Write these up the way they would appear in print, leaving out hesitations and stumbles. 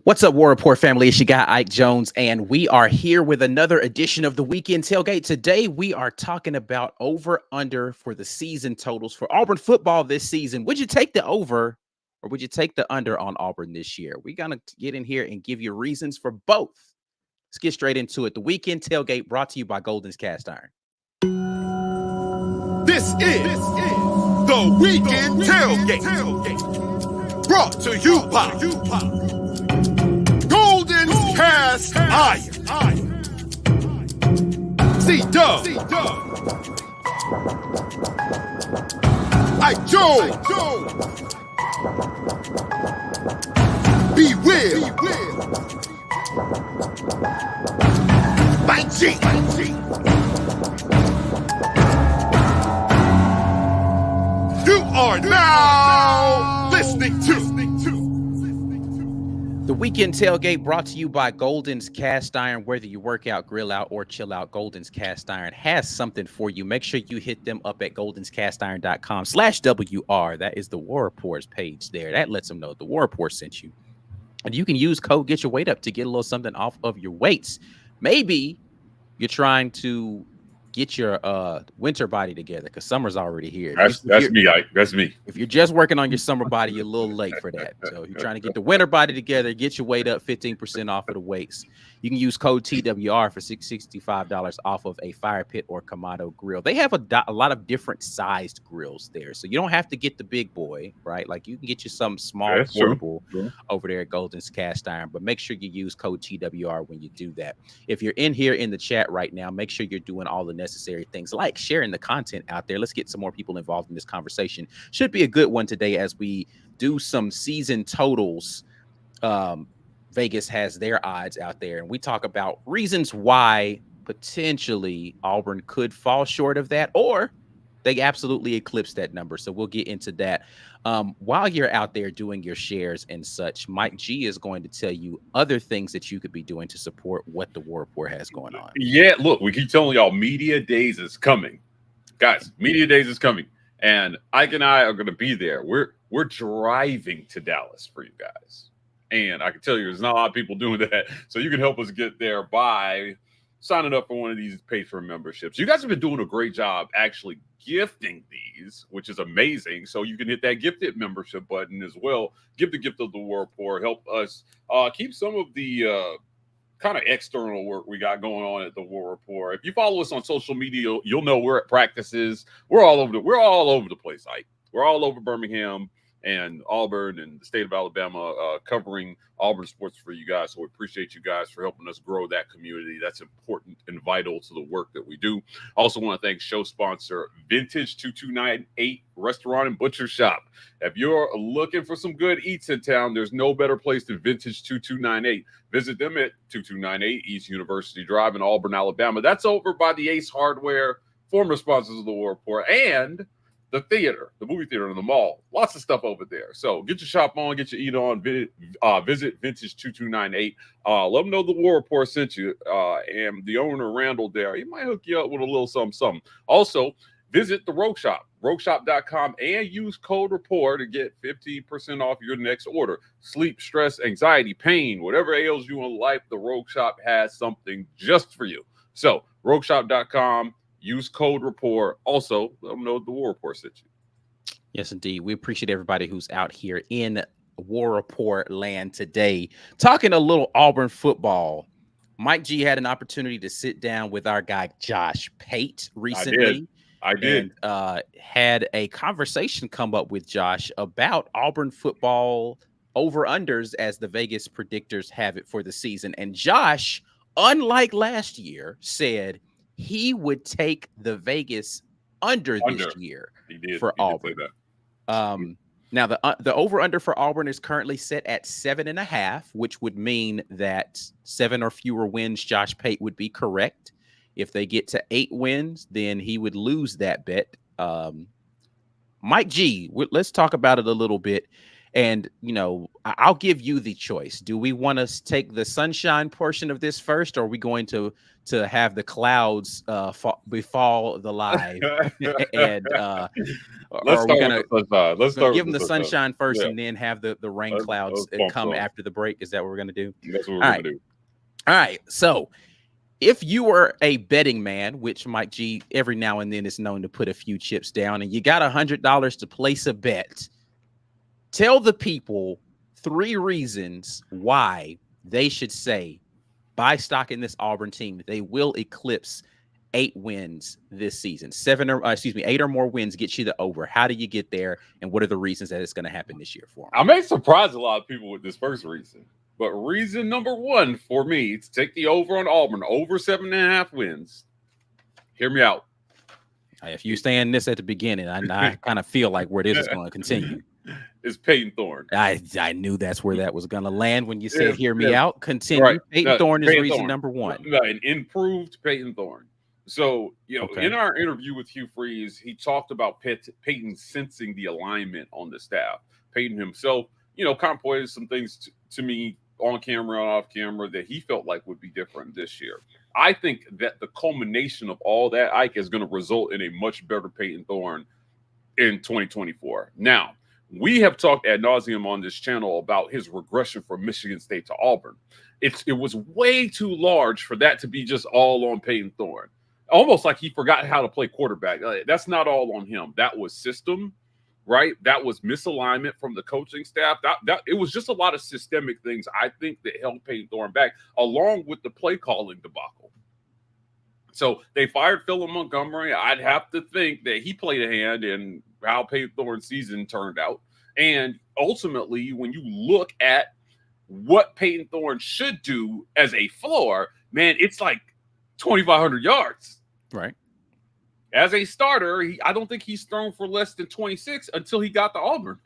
What's up, War Report family? It's your guy, Ike Jones, and we are here with another edition of the Weekend Tailgate. Today, we are talking about over-under for the season totals for Auburn football this season. Would you take the over or would you take the under on Auburn this year? We're going to get in here and give you reasons for both. Let's get straight into it. The Weekend Tailgate brought to you by Golden's Cast Iron. This is the Weekend Tailgate. Brought to you by Golden's Cast Iron. C-Dub. Ike Jones. Be Will. By G. You are now listening to The Weekend Tailgate brought to you by Golden's Cast Iron. Whether you work out, grill out, or chill out, Golden's Cast Iron has something for you. Make sure you hit them up at goldenscastiron.com/WR. That is the War Reports page there. That lets them know the War Report sent you. And you can use code Get Your Weight Up to get a little something off of your weights. Maybe you're trying to get your winter body together because summer's already here. That's me, Ike. That's me. If you're just working on your summer body, you're a little late for that. So if you're trying to get the winter body together, get your weight up 15% off of the weights. You can use code TWR for $65 off of a fire pit or Kamado grill. They have a lot of different sized grills there. So you don't have to get the big boy, right? Like you can get you some small portable over there at Golden's Cast Iron. But make sure you use code TWR when you do that. If you're in here in the chat right now, make sure you're doing all the necessary things like sharing the content out there. Let's get some more people involved in this conversation. Should be a good one today as we do some season totals. Vegas has their odds out there, and we talk about reasons why potentially Auburn could fall short of that, or they absolutely eclipse that number. So we'll get into that. While you're out there doing your shares and such, Mike G is going to tell you other things that you could be doing to support what the War Report has going on. Yeah, look, we keep telling y'all Media Days is coming. Guys, Media Days is coming. And Ike and I are going to be there. We're driving to Dallas for you guys. And I can tell you there's not a lot of people doing that. So you can help us get there by signing up for one of these Patreon memberships. You guys have been doing a great job actually gifting these, which is amazing. So you can hit that gifted membership button as well. Give the gift of the War Report. Help us keep some of the kind of external work we got going on at the War Report. If you follow us on social media, you'll know we're at practices. We're all over the place, Ike. We're all over Birmingham and Auburn and the state of Alabama, covering Auburn sports for you guys. So we appreciate you guys for helping us grow that community. That's important and vital to the work that we do. Also want to thank show sponsor Vintage 2298 Restaurant and Butcher Shop. If you're looking for some good eats in town, there's no better place than Vintage 2298. Visit them at 2298 East University Drive in Auburn, Alabama. That's over by the Ace Hardware, former sponsors of the War Report, and the theater, the movie theater in the mall. Lots of stuff over there. So get your shop on, get your eat on. Visit Vintage 2298. Let them know the War Report sent you. And the owner, Randall, there, he might hook you up with a little something. Also, visit the Rogue Shop, rogueshop.com, and use code REPORT to get 50% off your next order. Sleep, stress, anxiety, pain, whatever ails you in life, the Rogue Shop has something just for you. So, rogueshop.com. Use code REPORT. Also, let them know the War Report sent you. Yes, indeed. We appreciate everybody who's out here in War Report land today. Talking a little Auburn football. Mike G had an opportunity to sit down with our guy Josh Pate recently. I did. And had a conversation come up with Josh about Auburn football over-unders as the Vegas predictors have it for the season. And Josh, unlike last year, said he would take the Vegas under this year for Auburn. Now the over-under for Auburn is currently set at 7.5, which would mean that 7 or fewer wins, Josh Pate would be correct. If they get to 8 wins, then he would lose that bet. Mike G, let's talk about it a little bit. And, I'll give you the choice. Do we want to take the sunshine portion of this first, or are we going to have the clouds befall the live? And or Let's are we start gonna with the sunshine. Let's start give with them the sunshine. sunshine first, Yeah. and then have the rain clouds Let's bump come some. after the break? Is that what we're gonna do? That's what we're All gonna right. do. All right. So, if you were a betting man, which Mike G every now and then is known to put a few chips down, and you got $100 to place a bet, tell the people 3 reasons why they should say buy stock in this Auburn team. They will eclipse 8 wins this season. 8 or more wins get you the over. How do you get there? And what are the reasons that it's going to happen this year for them? I may surprise a lot of people with this first reason, but reason number 1 for me to take the over on Auburn, over 7.5 wins. Hear me out. If you saying this at the beginning, I kind of feel like where this is going to continue. Is Peyton Thorne. I knew that's where that was going to land when you said, hear me yeah. out. Continue. Right. Peyton Thorne is reason Thorne. number 1. An improved Peyton Thorne. So, in our interview with Hugh Freeze, he talked about Peyton sensing the alignment on the staff. Peyton himself, kind of pointed some things to me on camera and off camera that he felt like would be different this year. I think that the culmination of all that, Ike, is going to result in a much better Peyton Thorne in 2024. Now, we have talked ad nauseum on this channel about his regression from Michigan State to Auburn. It was way too large for that to be just all on Peyton Thorne. Almost like he forgot how to play quarterback. That's not all on him. That was system, right? That was misalignment from the coaching staff. That it was just a lot of systemic things, I think, that held Peyton Thorne back, along with the play calling debacle. So they fired Philip Montgomery. I'd have to think that he played a hand in how Peyton Thorne's season turned out. And ultimately, when you look at what Peyton Thorne should do as a floor, man, it's like 2,500 yards. Right. As a starter, I don't think he's thrown for less than 26 until he got to Auburn.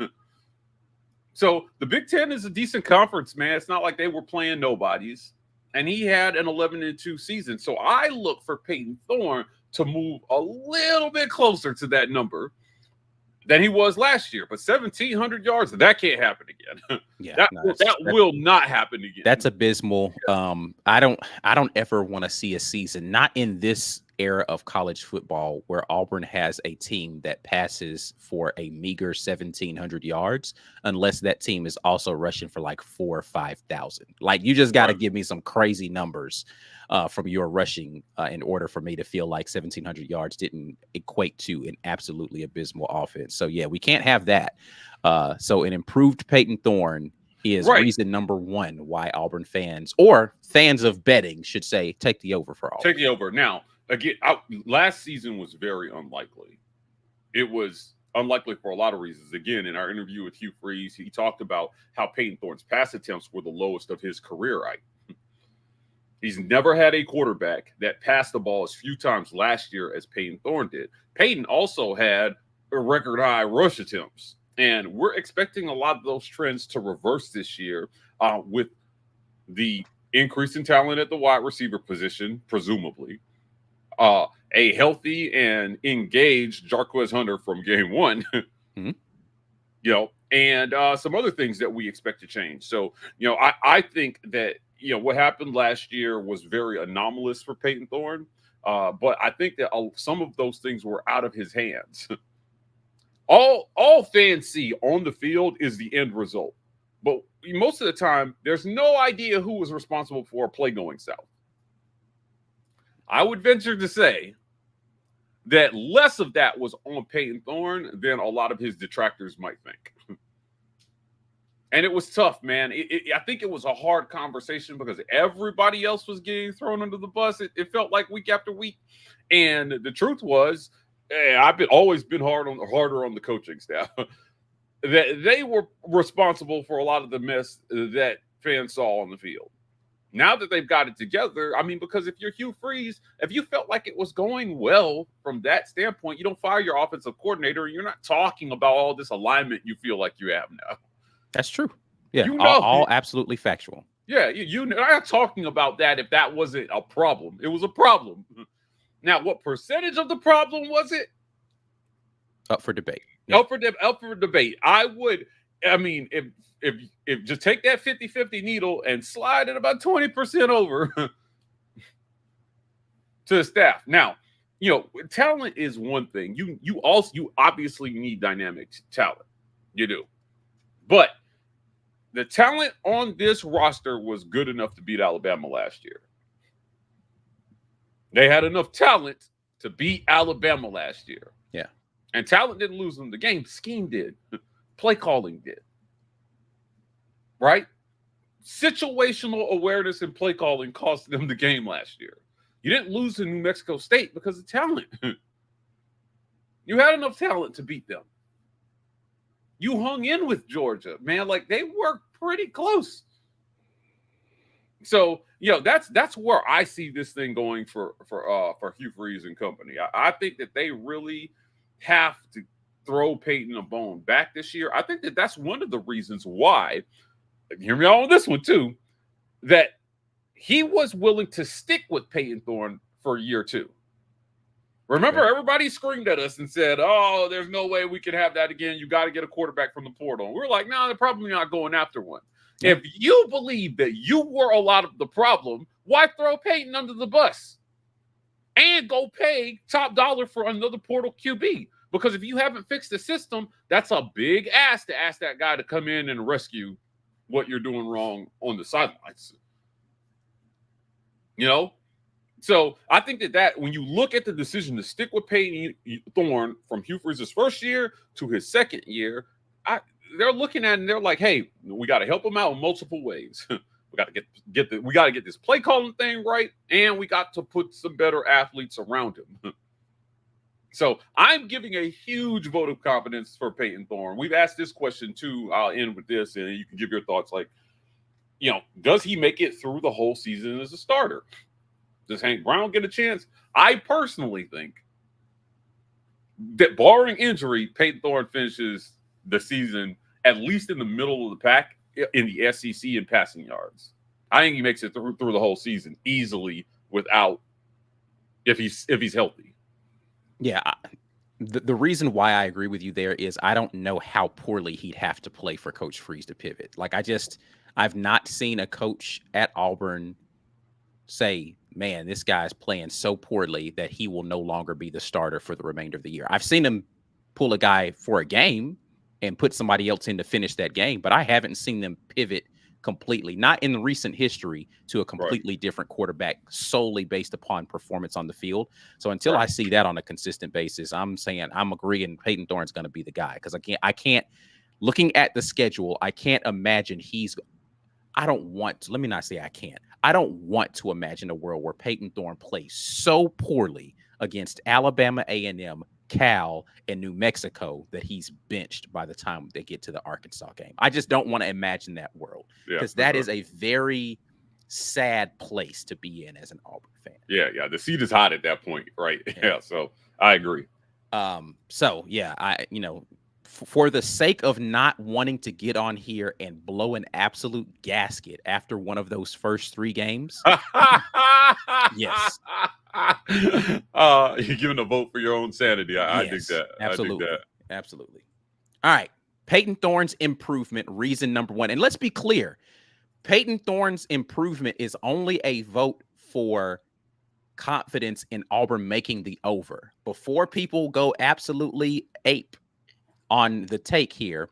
So the Big Ten is a decent conference, man. It's not like they were playing nobodies. And he had an 11-2 season. So I look for Peyton Thorne to move a little bit closer to that number than he was last year. But 1,700 yards, that can't happen again. Yeah, that will not happen again. That's abysmal. I don't ever want to see a season, not in this era of college football, where Auburn has a team that passes for a meager 1,700 yards, unless that team is also rushing for like 4,000 or 5,000. Like, you just got to give me some crazy numbers from your rushing in order for me to feel like 1,700 yards didn't equate to an absolutely abysmal offense. So yeah, we can't have that. So an improved Peyton Thorne is reason number 1 why Auburn fans, or fans of betting, should say take the over for Auburn. Take the over. Now, again, last season was very unlikely. It was unlikely for a lot of reasons. Again, in our interview with Hugh Freeze, he talked about how Peyton Thorne's pass attempts were the lowest of his career. He's never had a quarterback that passed the ball as few times last year as Peyton Thorne did. Peyton also had a record high rush attempts. And we're expecting a lot of those trends to reverse this year with the increase in talent at the wide receiver position, presumably. A healthy and engaged Jarquez Hunter from game 1, and some other things that we expect to change. So, I think that, what happened last year was very anomalous for Peyton Thorne, but I think that some of those things were out of his hands. All fans see on the field is the end result. But most of the time, there's no idea who was responsible for a play going south. I would venture to say that less of that was on Peyton Thorne than a lot of his detractors might think. And it was tough, man. I think it was a hard conversation because everybody else was getting thrown under the bus. It felt like week after week. And the truth was, I've always been harder on the coaching staff. That they were responsible for a lot of the mess that fans saw on the field. Now that they've got it together, because if you're Hugh Freeze, if you felt like it was going well from that standpoint, you don't fire your offensive coordinator, and you're not talking about all this alignment you feel like you have now. That's true. Yeah, all absolutely factual. Yeah, you're not talking about that if that wasn't a problem. It was a problem. Now, what percentage of the problem was it? Up for debate. Up for debate. I would I mean, if just take that 50-50 needle and slide it about 20% over to the staff. Now, talent is one thing. You obviously need dynamic talent. You do. But the talent on this roster was good enough to beat Alabama last year. They had enough talent to beat Alabama last year. Yeah. And talent didn't lose them the game. Scheme did. Play calling did. Right? Situational awareness and play calling cost them the game last year. You didn't lose to New Mexico State because of talent. You had enough talent to beat them. You hung in with Georgia, man. Like, they were pretty close. So, that's where I see this thing going for Hugh Freeze and company. I think that they really have to throw Peyton a bone back this year. I think that that's one of the reasons why, hear me out on this one too, that he was willing to stick with Peyton Thorne for year 2. Remember, everybody screamed at us and said, oh, there's no way we can have that again. You got to get a quarterback from the portal. And we're like, no, they're probably not going after one. Yeah. If you believe that you were a lot of the problem, why throw Peyton under the bus and go pay top dollar for another portal QB? Because if you haven't fixed the system, that's a big ask to ask that guy to come in and rescue what you're doing wrong on the sidelines. So I think that when you look at the decision to stick with Peyton Thorne from Hugh Freeze's first year to his second year, they're looking at it and they're like, hey, we got to help him out in multiple ways. We got to get this play calling thing right, and we got to put some better athletes around him. So I'm giving a huge vote of confidence for Peyton Thorne. We've asked this question too. I'll end with this, and you can give your thoughts. Like, does he make it through the whole season as a starter? Does Hank Brown get a chance? I personally think that, barring injury, Peyton Thorne finishes the season at least in the middle of the pack in the SEC in passing yards. I think he makes it through the whole season easily without, if he's healthy. Yeah. The reason why I agree with you there is I don't know how poorly he'd have to play for Coach Freeze to pivot. Like, I've not seen a coach at Auburn say, man, this guy's playing so poorly that he will no longer be the starter for the remainder of the year. I've seen him pull a guy for a game and put somebody else in to finish that game, but I haven't seen them pivot completely, not in the recent history, to a completely different quarterback solely based upon performance on the field. So until I see that on a consistent basis, I'm agreeing Peyton Thorne's going to be the guy, because I can't, looking at the schedule, I can't imagine I don't want to imagine a world where Peyton Thorne plays so poorly against Alabama A&M, Cal, and New Mexico that he's benched by the time they get to the Arkansas game. I just don't want to imagine that world, because that is a very sad place to be in as an Auburn fan. Yeah. The seat is hot at that point, right? Yeah. So I agree. For the sake of not wanting to get on here and blow an absolute gasket after one of those first 3 games, yes. You're giving a vote for your own sanity. I dig that. Absolutely. I dig that. Absolutely. All right. Peyton Thorne's improvement, reason number 1. And let's be clear. Peyton Thorne's improvement is only a vote for confidence in Auburn making the over. Before people go absolutely ape on the take here,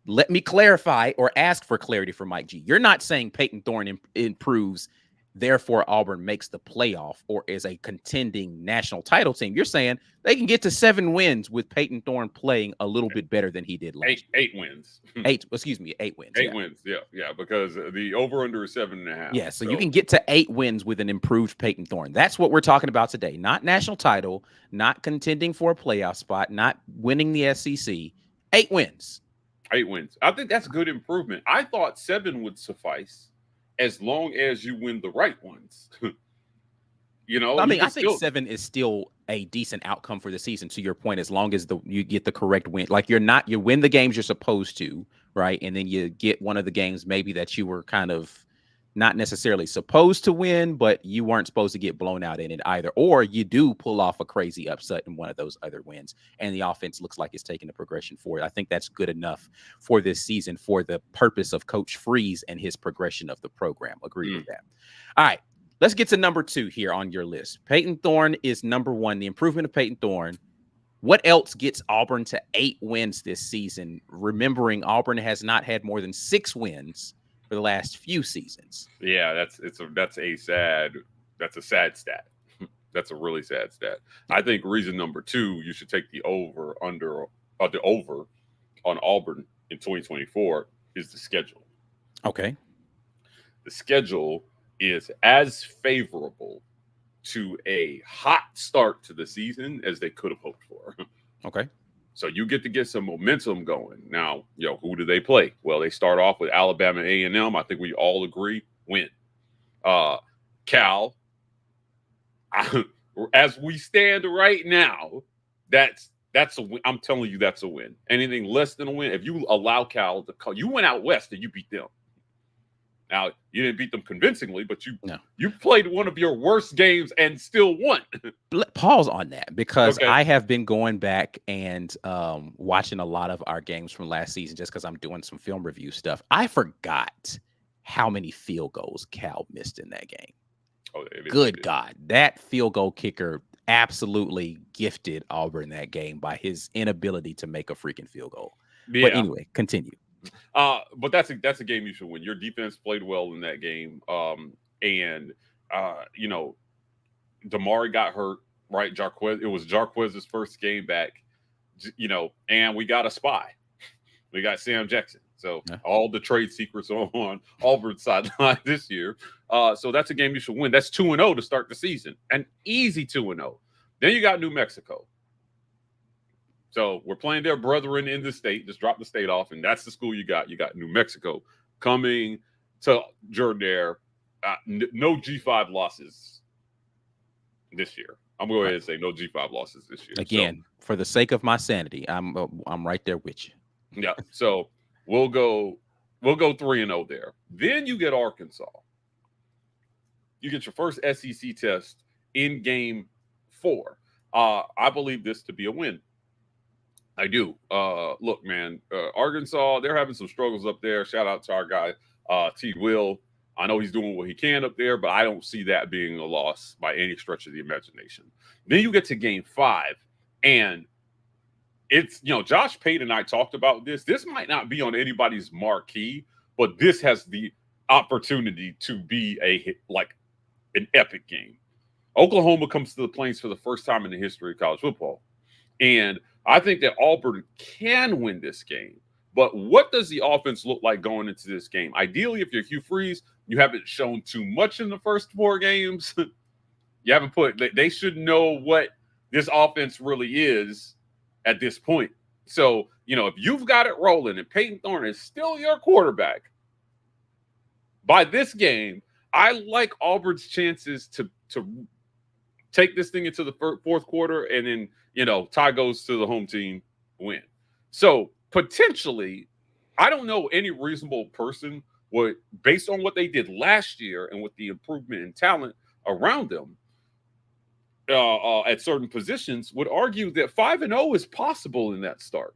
let me clarify or ask for clarity from Mike G. You're not saying Peyton Thorne improves, therefore Auburn makes the playoff or is a contending national title team. You're saying they can get to 7 wins with Peyton Thorne playing a little bit better than he did last year. 8 wins. 8 wins. 8 wins. Yeah, because the over-under is 7.5. Yeah, so you can get to 8 wins with an improved Peyton Thorne. That's what we're talking about today. Not national title, not contending for a playoff spot, not winning the SEC. 8 wins. 8 wins. I think that's good improvement. I thought 7 would suffice, as long as you win the right ones. I think 7 is still a decent outcome for the season, to your point, as long as you get the correct win. Like, you win the games you're supposed to, right? And then you get one of the games maybe that you were kind of not necessarily supposed to win, but you weren't supposed to get blown out in it either. Or you do pull off a crazy upset in one of those other wins, and the offense looks like it's taking the progression forward. I think that's good enough for this season for the purpose of Coach Freeze and his progression of the program. Agree with that. All right, let's get to number 2 here on your list. Peyton Thorne is number 1, the improvement of Peyton Thorne. What else gets Auburn to 8 wins this season? Remembering Auburn has not had more than 6 wins for the last few seasons. Yeah, that's a sad stat. That's a really sad stat. I think reason number 2, you should take the over on Auburn in 2024 is the schedule. Okay. The schedule is as favorable to a hot start to the season as they could have hoped for. Okay. So you get to get some momentum going. Now, who do they play? Well, they start off with Alabama A&M. I think we all agree, win. Cal, as we stand right now, that's a win. I'm telling you, that's a win. Anything less than a win, if you allow Cal to call, you went out west and you beat them. Now, you didn't beat them convincingly, but you played one of your worst games and still won. Pause on that, because Okay. I have been going back and watching a lot of our games from last season just because I'm doing some film review stuff. I forgot how many field goals Cal missed in that game. Oh, Good God. That field goal kicker absolutely gifted Auburn that game by his inability to make a freaking field goal. Yeah. But anyway, continue. But that's a game you should win. Your defense played well in that game. And Damari got hurt, right? It was Jarquez's first game back, and we got a spy. We got Sam Jackson. So all the trade secrets are on Auburn's sideline this year. So that's a game you should win. That's 2-0 to start the season. An easy 2-0. Then you got New Mexico. So we're playing their brethren in the state. Just drop the state off, and that's the school you got. You got New Mexico coming to Jordan. No G5 losses this year. I'm going to go ahead and say no G5 losses this year. Again, for the sake of my sanity, I'm right there with you. Yeah. So we'll go 3-0 there. Then you get Arkansas. You get your first SEC test in game 4. I believe this to be a win. I do. Look, man, Arkansas, they're having some struggles up there. Shout out to our guy, T. Will. I know he's doing what he can up there, but I don't see that being a loss by any stretch of the imagination. Then you get to game 5, and it's, Josh Pate and I talked about this. This might not be on anybody's marquee, but this has the opportunity to be an epic game. Oklahoma comes to the Plains for the first time in the history of college football. And I think that Auburn can win this game. But what does the offense look like going into this game? Ideally, if you're Hugh Freeze, you haven't shown too much in the first 4 games. You haven't they should know what this offense really is at this point. So, if you've got it rolling and Peyton Thorne is still your quarterback, by this game, I like Auburn's chances to take this thing into the fourth quarter, and then, tie goes to the home team win. So potentially, I don't know any reasonable person would, based on what they did last year and with the improvement in talent around them at certain positions, would argue that 5-0 is possible in that start.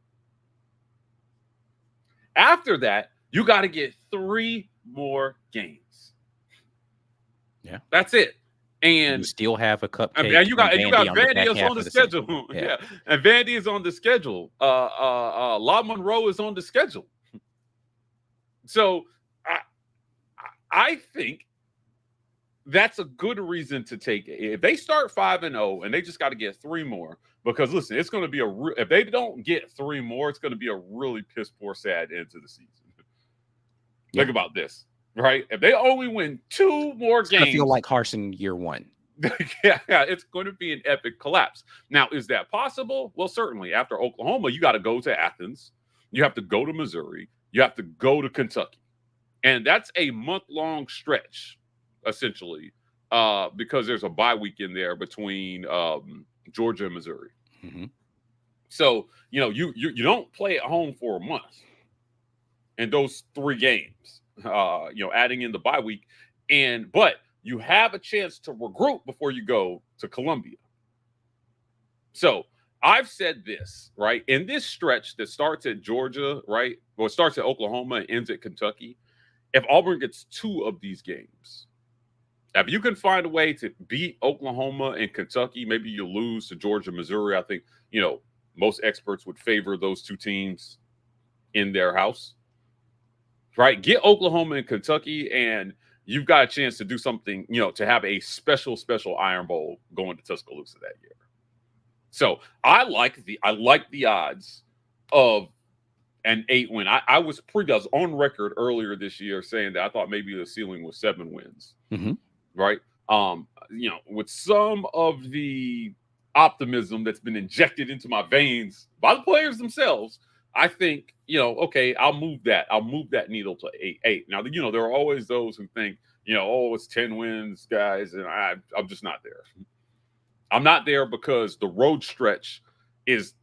After that, you got to get 3 more games. Yeah. That's it. And you still have a cupcake. And you got Vandy is on the schedule. Yeah. And Vandy is on the schedule. La Monroe is on the schedule. So I think that's a good reason to take it. If they start 5-0 and they just got to get 3 more, because listen, it's going to be if they don't get 3 more, it's going to be a really piss poor sad end to the season. Yeah. Think about this. Right? If they only win 2 more games, I feel like Harsin year 1. yeah, it's going to be an epic collapse. Now, is that possible? Well, certainly. After Oklahoma, you got to go to Athens. You have to go to Missouri. You have to go to Kentucky. And that's a month-long stretch, essentially, because there's a bye week in there between Georgia and Missouri. Mm-hmm. So, you don't play at home for a month in those 3 games. Adding in the bye week, But you have a chance to regroup before you go to Columbia. So I've said this, right? In this stretch that starts at Georgia, right? Well, it starts at Oklahoma and ends at Kentucky. If Auburn gets 2 of these games, if you can find a way to beat Oklahoma and Kentucky, maybe you lose to Georgia, Missouri. I think, most experts would favor those 2 teams in their house, right? Get Oklahoma and Kentucky, and you've got a chance to do something, to have a special Iron Bowl going to Tuscaloosa that year. So I like the odds of an 8 win. I was on record earlier this year saying that I thought maybe the ceiling was 7 wins. Mm-hmm. Right. With some of the optimism that's been injected into my veins by the players themselves, I think, okay, I'll move that needle to 8. Now, there are always those who think, it's 10 wins, guys, and I'm just not there. I'm not there because the road stretch is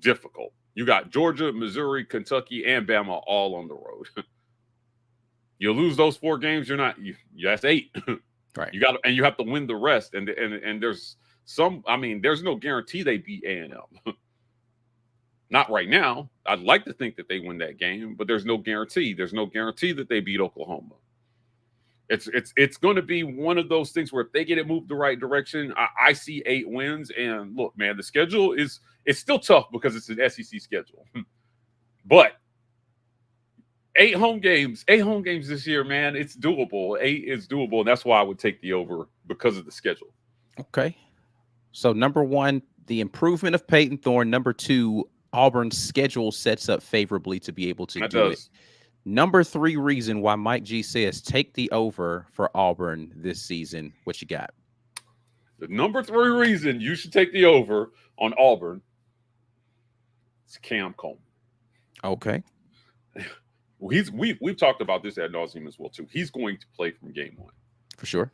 difficult. You got Georgia, Missouri, Kentucky, and Bama all on the road. You lose those 4 games, that's 8. Right. You have to win the rest. And there's there's no guarantee they beat A&M. Not right now. I'd like to think that they win that game, but there's no guarantee. There's no guarantee that they beat Oklahoma. It's going to be one of those things where if they get it moved the right direction, I see 8 wins. And look, man, the schedule it's still tough because it's an SEC schedule. But 8 home games this year, man, it's doable. 8 is doable, and that's why I would take the over because of the schedule. Okay. So number 1, the improvement of Peyton Thorne. Number 2, Auburn's schedule sets up favorably to be able to do it. Number 3 reason why Mike G says take the over for Auburn this season. What you got? The number 3 reason you should take the over on Auburn is Cam Coleman. Okay. We've talked about this ad nauseum as well too. He's going to play from game 1 for sure.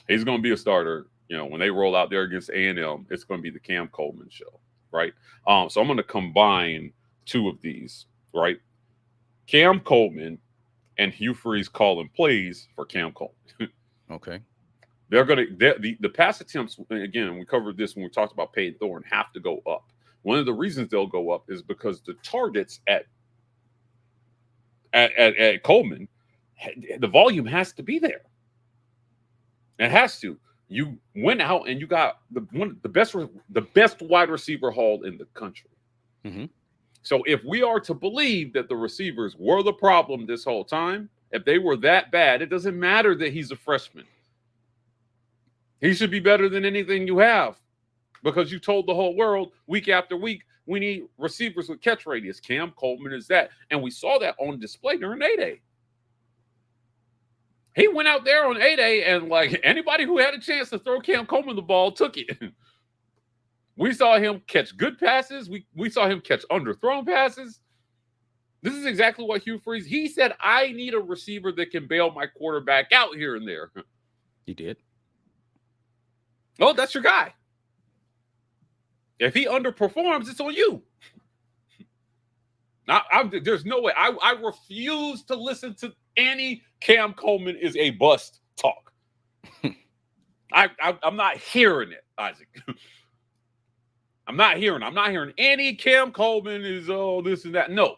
He's going to be a starter. When they roll out there against A&M, it's going to be the Cam Coleman show, right? So I'm going to combine 2 of these, right? Cam Coleman and Hugh Freeze calling plays for Cam Coleman. Okay. The pass attempts, again, we covered this when we talked about Peyton Thorne, have to go up. One of the reasons they'll go up is because the targets at Coleman, the volume has to be there. It has to. You went out and you got the best wide receiver haul in the country. Mm-hmm. So if we are to believe that the receivers were the problem this whole time, if they were that bad, it doesn't matter that he's a freshman. He should be better than anything you have because you told the whole world week after week, we need receivers with catch radius. Cam Coleman is that. And we saw that on display during A-Day. He went out there on A-Day and like anybody who had a chance to throw Cam Coleman the ball took it. We saw him catch good passes. We saw him catch underthrown passes. This is exactly what Hugh Freeze, he said, I need a receiver that can bail my quarterback out here and there. He did. Oh, that's your guy. If he underperforms, it's on you. There's no way. I refuse to listen to any Cam Coleman is a bust talk. I'm not hearing it, Isaac. I'm not hearing any Cam Coleman is this and that. No.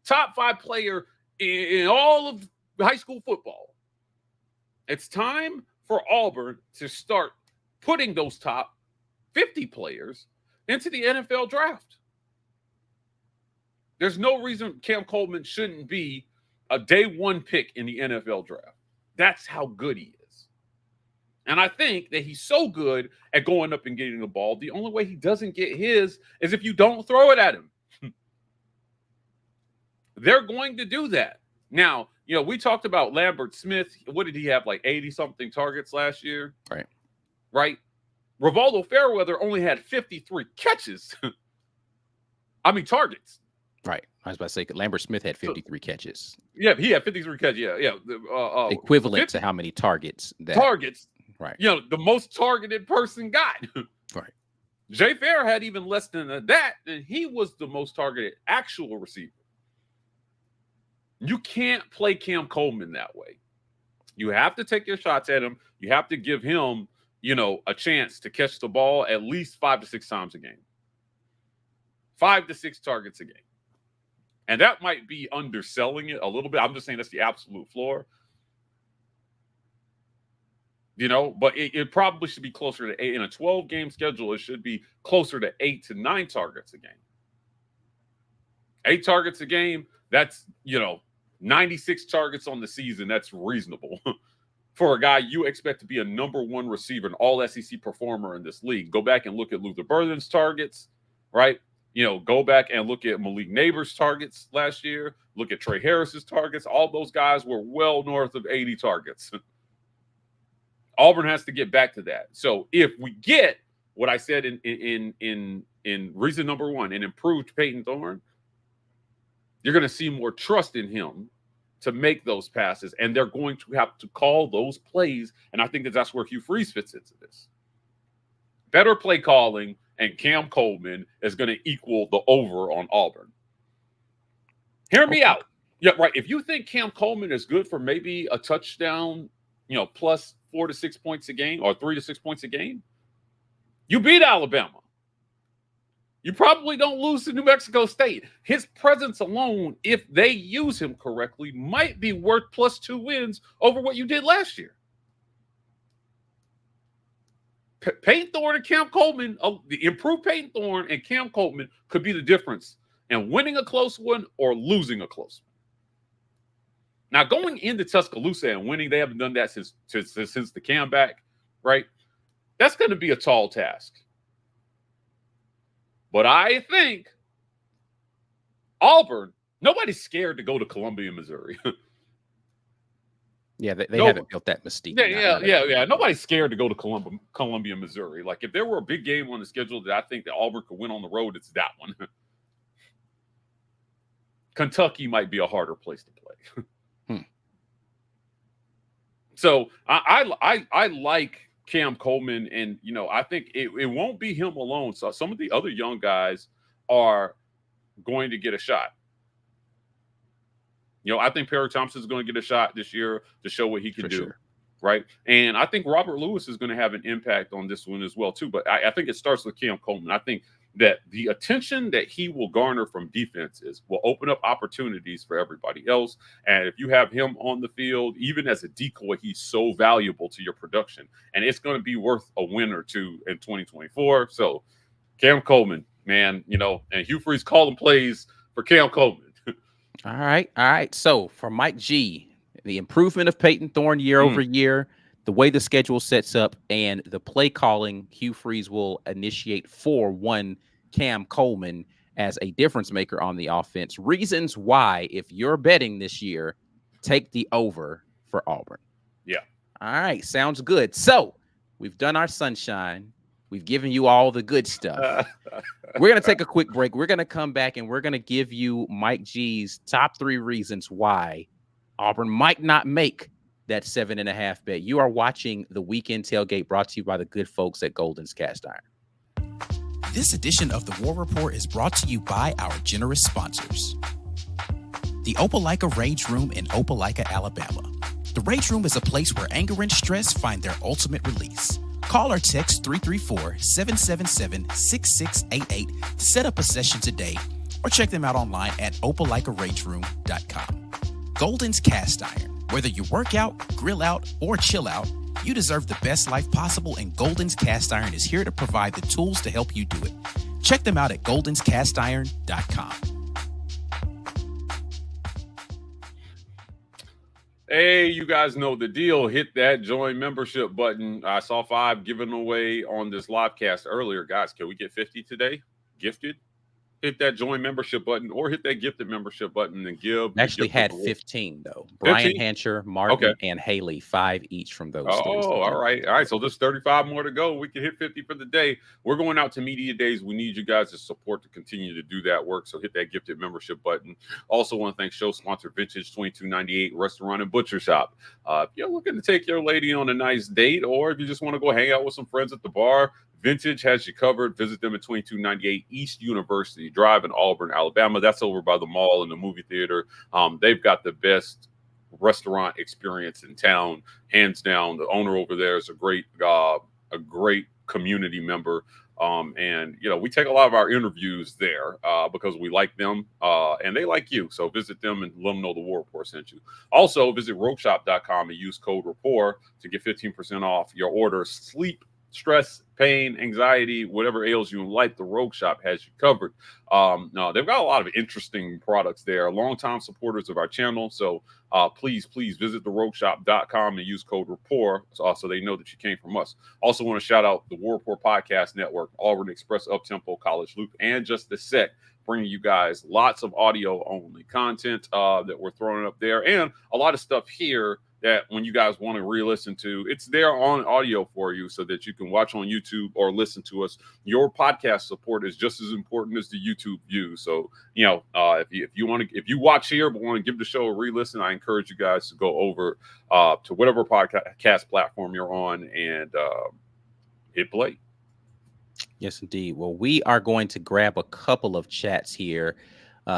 Top 5 player in all of high school football. It's time for Auburn to start putting those top 50 players into the NFL draft. There's no reason Cam Coleman shouldn't be a day 1 pick in the NFL draft. That's how good he is. And I think that he's so good at going up and getting the ball. The only way he doesn't get his is if you don't throw it at him. They're going to do that. Now, we talked about Lambert Smith. What did he have, like 80-something targets last year? Right? Rivaldo Fairweather only had 53 catches. Targets. Right. I was about to say Lambert Smith had 53 catches. Yeah, he had 53 catches. Yeah. Equivalent to how many targets? Targets. Right. The most targeted person got. Right. Jay Fair had even less than that, and he was the most targeted actual receiver. You can't play Cam Coleman that way. You have to take your shots at him. You have to give him, a chance to catch the ball at least 5 to 6 times a game. 5 to 6 targets a game. And that might be underselling it a little bit. I'm just saying that's the absolute floor. But it probably should be closer to 8. In a 12-game schedule, it should be closer to 8 to 9 targets a game. 8 targets a game, that's, 96 targets on the season. That's reasonable for a guy you expect to be a number 1 receiver, an all-SEC performer in this league. Go back and look at Luther Burden's targets, right? Go back and look at Malik Neighbors' targets last year. Look at Trey Harris's targets. All those guys were well north of 80 targets. Auburn has to get back to that. So if we get what I said in reason number 1, an improved Peyton Thorne, you're going to see more trust in him to make those passes, and they're going to have to call those plays. And I think that's where Hugh Freeze fits into this. Better play calling, and Cam Coleman is going to equal the over on Auburn. Hear me out. Yeah, right. If you think Cam Coleman is good for maybe a touchdown, plus 4 to 6 points a game or 3 to 6 points a game, you beat Alabama. You probably don't lose to New Mexico State. His presence alone, if they use him correctly, might be worth plus 2 wins over what you did last year. Peyton Thorne and Cam Coleman, the improved Peyton Thorne and Cam Coleman could be the difference in winning a close one or losing a close one. Now, going into Tuscaloosa and winning, they haven't done that since the Cam back, right? That's going to be a tall task. But I think Auburn, nobody's scared to go to Columbia, Missouri. Yeah, they haven't built that mystique. Yeah. Nobody's scared to go to Columbia, Missouri. Like, if there were a big game on the schedule that I think that Auburn could win on the road, it's that one. Kentucky might be a harder place to play. So I like Cam Coleman, and I think it won't be him alone. So some of the other young guys are going to get a shot. I think Perry Thompson is going to get a shot this year to show what he can do, right? And I think Robert Lewis is going to have an impact on this one as well too. But I think it starts with Cam Coleman. I think that the attention that he will garner from defenses will open up opportunities for everybody else. And if you have him on the field, even as a decoy, he's so valuable to your production. And it's going to be worth a win or two in 2024. So Cam Coleman, man, and Hugh Freeze calling plays for Cam Coleman. All right. So for Mike G, the improvement of Peyton Thorne year over year, the way the schedule sets up, and the play calling Hugh Freeze will initiate for one Cam Coleman as a difference maker on the offense. Reasons why, if you're betting this year, take the over for Auburn. Yeah. All right. Sounds good. So we've done our sunshine. We've given you all the good stuff. We're going to take a quick break. We're going to come back and we're going to give you Mike G's top 3 reasons why Auburn might not make that 7.5 bet. You are watching the Weekend Tailgate, brought to you by the good folks at Golden's Cast Iron. This edition of the War Report is brought to you by our generous sponsors. The Opelika Rage Room in Opelika, Alabama. The Rage Room is a place where anger and stress find their ultimate release. Call or text 334-777-6688 to set up a session today, or check them out online at opelikaRageRoom.com. Golden's Cast Iron. Whether you work out, grill out, or chill out, you deserve the best life possible, and Golden's Cast Iron is here to provide the tools to help you do it. Check them out at goldenscastiron.com. Hey, you guys know the deal. Hit that join membership button. I saw 5 given away on this live cast earlier. Guys, can we get 50 today? Gifted? Hit that join membership button or hit that gifted membership button and give. Actually had 15, though. Brian Hancher, Martin, and Haley, 5 each from those. Oh, all right. So there's 35 more to go. We can hit 50 for the day. We're going out to media days. We need you guys' support to continue to do that work. So hit that gifted membership button. Also want to thank show sponsor Vintage 2298 Restaurant and Butcher Shop. If you're looking to take your lady on a nice date, or if you just want to go hang out with some friends at the bar, Vintage has you covered. Visit them at 2298 East University Drive in Auburn, Alabama. That's over by the mall and the movie theater. They've got the best restaurant experience in town, hands down. The owner over there is a great community member. And we take a lot of our interviews there because we like them and they like you. So visit them and let them know the War Report sent you. Also, visit rogueshop.com and use code RAPPORT to get 15% off your order. Sleep, stress, pain, anxiety, whatever ails you in life, the Rogue Shop has you covered. No, they've got a lot of interesting products there. Longtime supporters of our channel. So please visit therogueshop.com and use code RAPPORT so they know that you came from us. Also want to shout out the War Report Podcast Network, Auburn Express, Uptempo, College Loop, and Just a Sec, bringing you guys lots of audio-only content that we're throwing up there, and a lot of stuff here that when you guys want to re-listen to, it's there on audio for you so that you can watch on YouTube or listen to us. Your podcast support is just as important as the YouTube view. So, if you watch here but want to give the show a re-listen, I encourage you guys to go over to whatever podcast platform you're on and hit play. Yes, indeed. Well, we are going to grab a couple of chats here.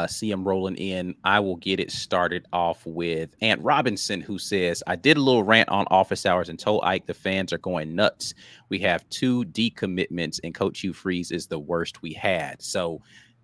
See them rolling in. I will get it started off with Aunt Robinson, who says, I did a little rant on office hours and told Ike the fans are going nuts. We have 2 decommitments and Coach Hugh Freeze is the worst we had. So,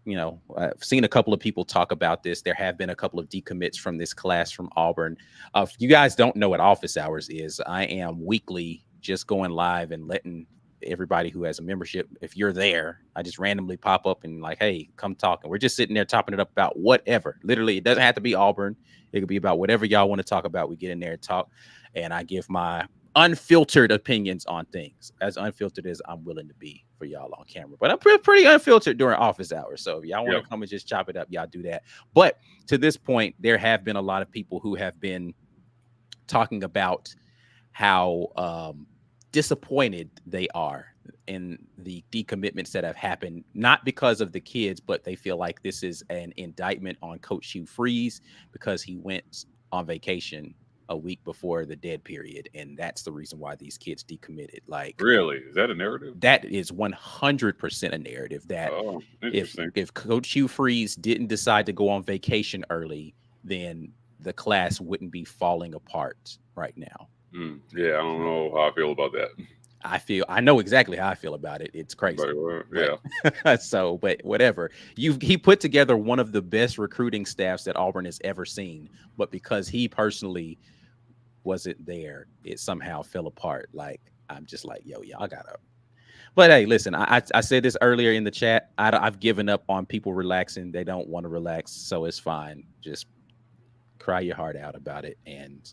I've seen a couple of people talk about this. There have been a couple of decommits from this class from Auburn. If you guys don't know what office hours is, I am weekly just going live and letting everybody who has a membership, if you're there, I just randomly pop up and like, hey, come talk. And we're just sitting there topping it up about whatever. Literally, it doesn't have to be Auburn. It could be about whatever y'all want to talk about. We get in there and talk, and I give my unfiltered opinions on things, as unfiltered as I'm willing to be for y'all on camera. But I'm pretty unfiltered during office hours. So if y'all want to come and just chop it up, y'all do that. But to this point, there have been a lot of people who have been talking about how disappointed they are in the decommitments that have happened, not because of the kids, but they feel like this is an indictment on Coach Hugh Freeze because he went on vacation a week before the dead period, and that's the reason why these kids decommitted. Like, really, is that a narrative? That is 100% a narrative. That if Coach Hugh Freeze didn't decide to go on vacation early, then the class wouldn't be falling apart right now. Yeah, I don't know how I feel about that. I know exactly how I feel about it. It's crazy. Yeah. So, but whatever. He put together one of the best recruiting staffs that Auburn has ever seen, but because he personally wasn't there, it somehow fell apart. Like, I'm just like, yo, y'all gotta. But hey, listen, I said this earlier in the chat. I've given up on people relaxing. They don't want to relax, so it's fine. Just cry your heart out about it, and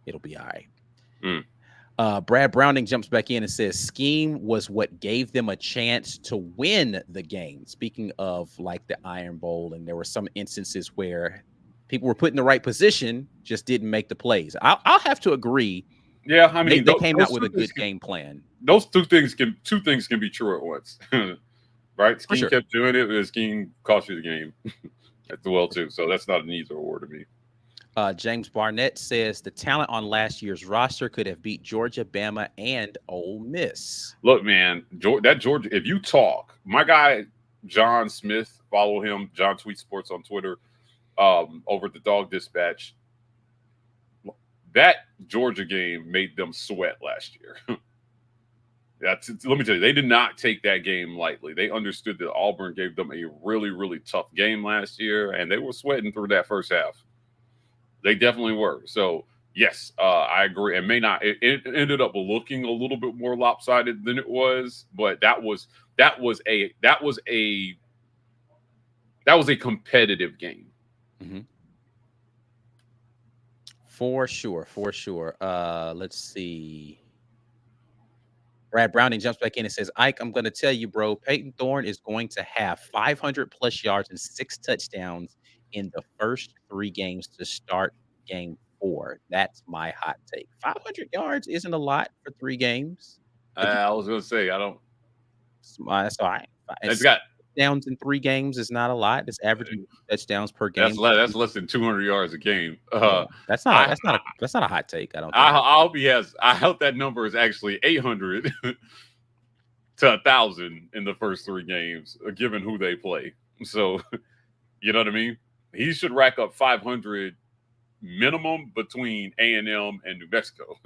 it'll be all right. Brad Browning jumps back in and says scheme was what gave them a chance to win the game. Speaking of like the Iron Bowl, and there were some instances where people were put in the right position, just didn't make the plays. I'll have to agree. Yeah, I mean, they came out with a good game plan. Those two things can be true at once, right? Scheme kept doing it, but scheme cost you the game as well too. So that's not an either or to me. James Barnett says the talent on last year's roster could have beat Georgia, Bama, and Ole Miss. Look, man, that Georgia, if you talk, my guy, John Smith, follow him, John Tweet Sports on Twitter, over at the Dog Dispatch. That Georgia game made them sweat last year. Let me tell you, they did not take that game lightly. They understood that Auburn gave them a really, really tough game last year, and they were sweating through that first half. They definitely were. So yes, I agree. It may not. It ended up looking a little bit more lopsided than it was, but that was a competitive game. Mm-hmm. For sure. Let's see. Brad Browning jumps back in and says, Ike, I'm going to tell you, bro, Peyton Thorne is going to have 500 plus yards and 6 touchdowns in the first 3 games to start game 4. That's my hot take. 500 yards isn't a lot for 3 games. I was going to say, I don't. That's all right. It's got touchdowns in 3 games is not a lot. It's averaging touchdowns per game. That's less than 200 yards a game. That's not a hot take. I don't think. I hope that number is actually 800 to 1,000 in the first 3 games, given who they play. So, you know what I mean? He should rack up 500 minimum between A&M and New Mexico.